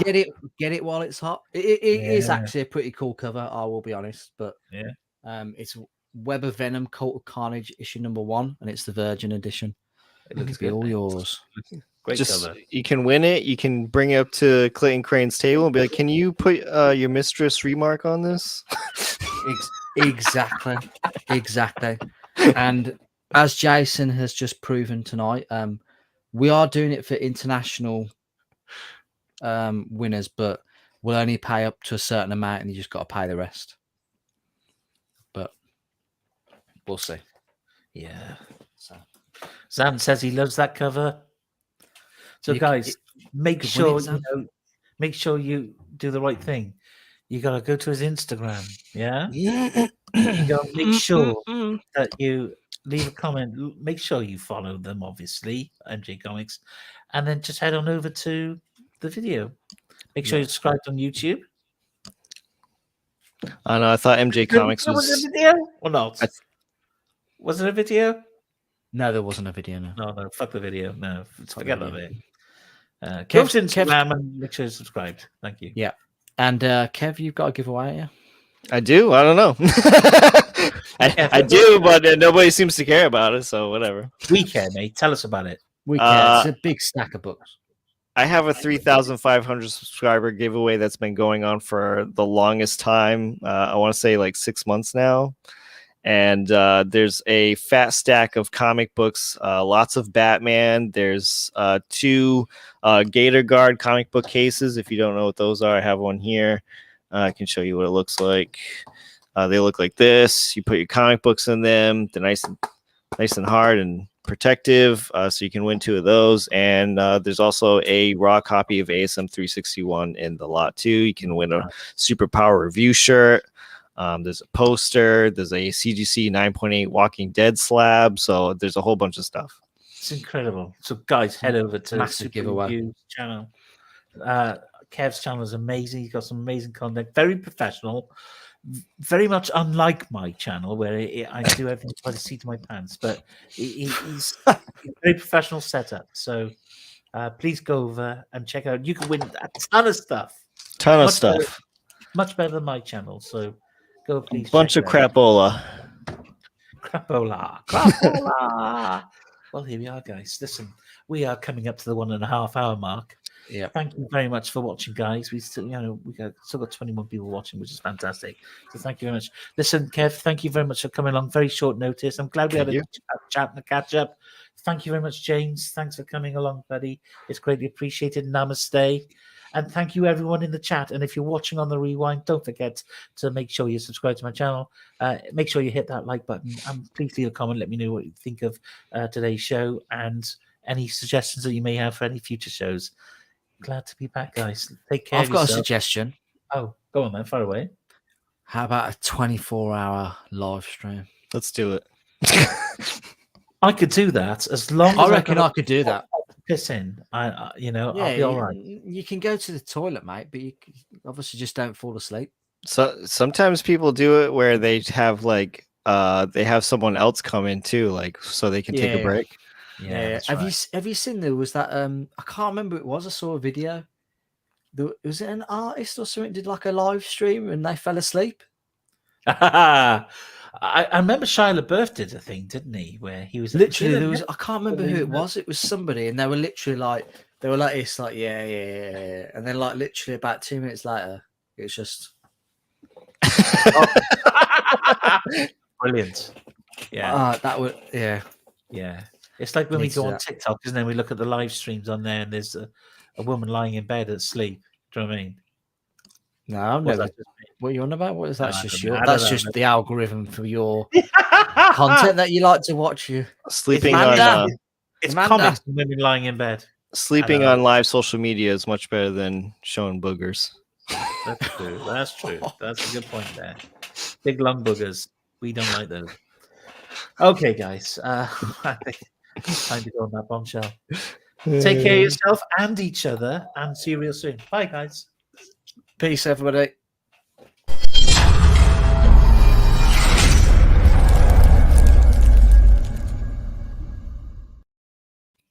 it while it's hot. It is actually a pretty cool cover, I will be honest. But it's Web of Venom, Cult of Carnage, issue number 1, and it's the Virgin edition. It looks good, all yours. Great cover. You can win it. You can bring it up to Clayton Crane's table and be like, "Can you put your mistress remark on this?" Exactly. And as Jason has just proven tonight, we are doing it for international winners, but we'll only pay up to a certain amount, and you just got to pay the rest. But we'll see. Yeah. So Zan says he loves that cover. So guys, make sure you do the right thing. You gotta go to his Instagram. Yeah. You gotta make sure that you leave a comment. Make sure you follow them, obviously, MJ Comics, and then just head on over to the video. Make sure you're subscribed on YouTube. I know. I thought MJ Comics was a video or not. Was it a video? No, there wasn't a video. No, fuck the video. No, forget about it. Kev's Instagram and make sure you're subscribed. Thank you. Yeah. And Kev, you've got a giveaway, yeah? I do. I don't know. I do, but nobody seems to care about it, so whatever. We care, mate. Tell us about it. We care. It's a big stack of books. I have a 3,500 subscriber giveaway that's been going on for the longest time. I want to say like 6 months now. And there's a fat stack of comic books, lots of Batman. There's 2 Gator Guard comic book cases. If you don't know what those are, I have one here. I can show you what it looks like. They look like this. You put your comic books in them. They're nice and hard and protective, so you can win 2 of those. And there's also a raw copy of ASM 361 in the lot too. You can win a Superpower review shirt. There's a poster. There's a CGC 9.8 Walking Dead slab. So there's a whole bunch of stuff. It's incredible. So guys, head over to Massive giveaway Review's channel. Kev's channel is amazing. He's got some amazing content. Very professional. Very much unlike my channel, where I do everything by the seat of my pants. But he's a very professional setup. So please go over and check out. You can win a ton of stuff. Much better than my channel. So go, please. Bunch of crapola. Well, here we are, guys. Listen, we are coming up to the 1.5 hour mark. Yeah. Thank you very much for watching, guys. We still, still got 21 people watching, which is fantastic. So thank you very much. Listen, Kev, thank you very much for coming along. Very short notice. I'm glad we had a chat and a catch up. Thank you very much, James. Thanks for coming along, buddy. It's greatly appreciated. Namaste. And thank you, everyone in the chat. And if you're watching on the rewind, don't forget to make sure you subscribe to my channel. Make sure you hit that like button. And please leave a comment. Let me know what you think of today's show and any suggestions that you may have for any future shows. Glad to be back, guys. Take care. I've got a suggestion. Oh, go on, man. Far away. How about a 24-hour live stream? Let's do it. I could do that as long as I reckon I could do that. Piss in, I'll be all right. You can go to the toilet, mate, but you obviously just don't fall asleep. So sometimes people do it where they have they have someone else come in too, like so they can take a break. Yeah. Have you seen there was that I can't remember who it was. I saw a video. Was it an artist or something did like a live stream and they fell asleep? I remember Shia LaBeouf did a thing, didn't he? Where he was literally I can't remember who it was. It was somebody, and they were literally like this, like yeah, and then like literally about 2 minutes later, it's just brilliant. Yeah, that would yeah. It's like when we go on TikTok, isn't it? We look at the live streams on there, and there's a woman lying in bed asleep. Do you know what I mean? No, I've never. What are you on about? What is that? That's just the algorithm for your content that you like to watch. You sleeping on. It's comics and women lying in bed. Sleeping on live social media is much better than showing boogers. That's true. That's a good point there. Big long boogers. We don't like those. Okay, guys. I Time to go on that bombshell. Take care of yourself and each other, and see you real soon. Bye, guys. Peace, everybody.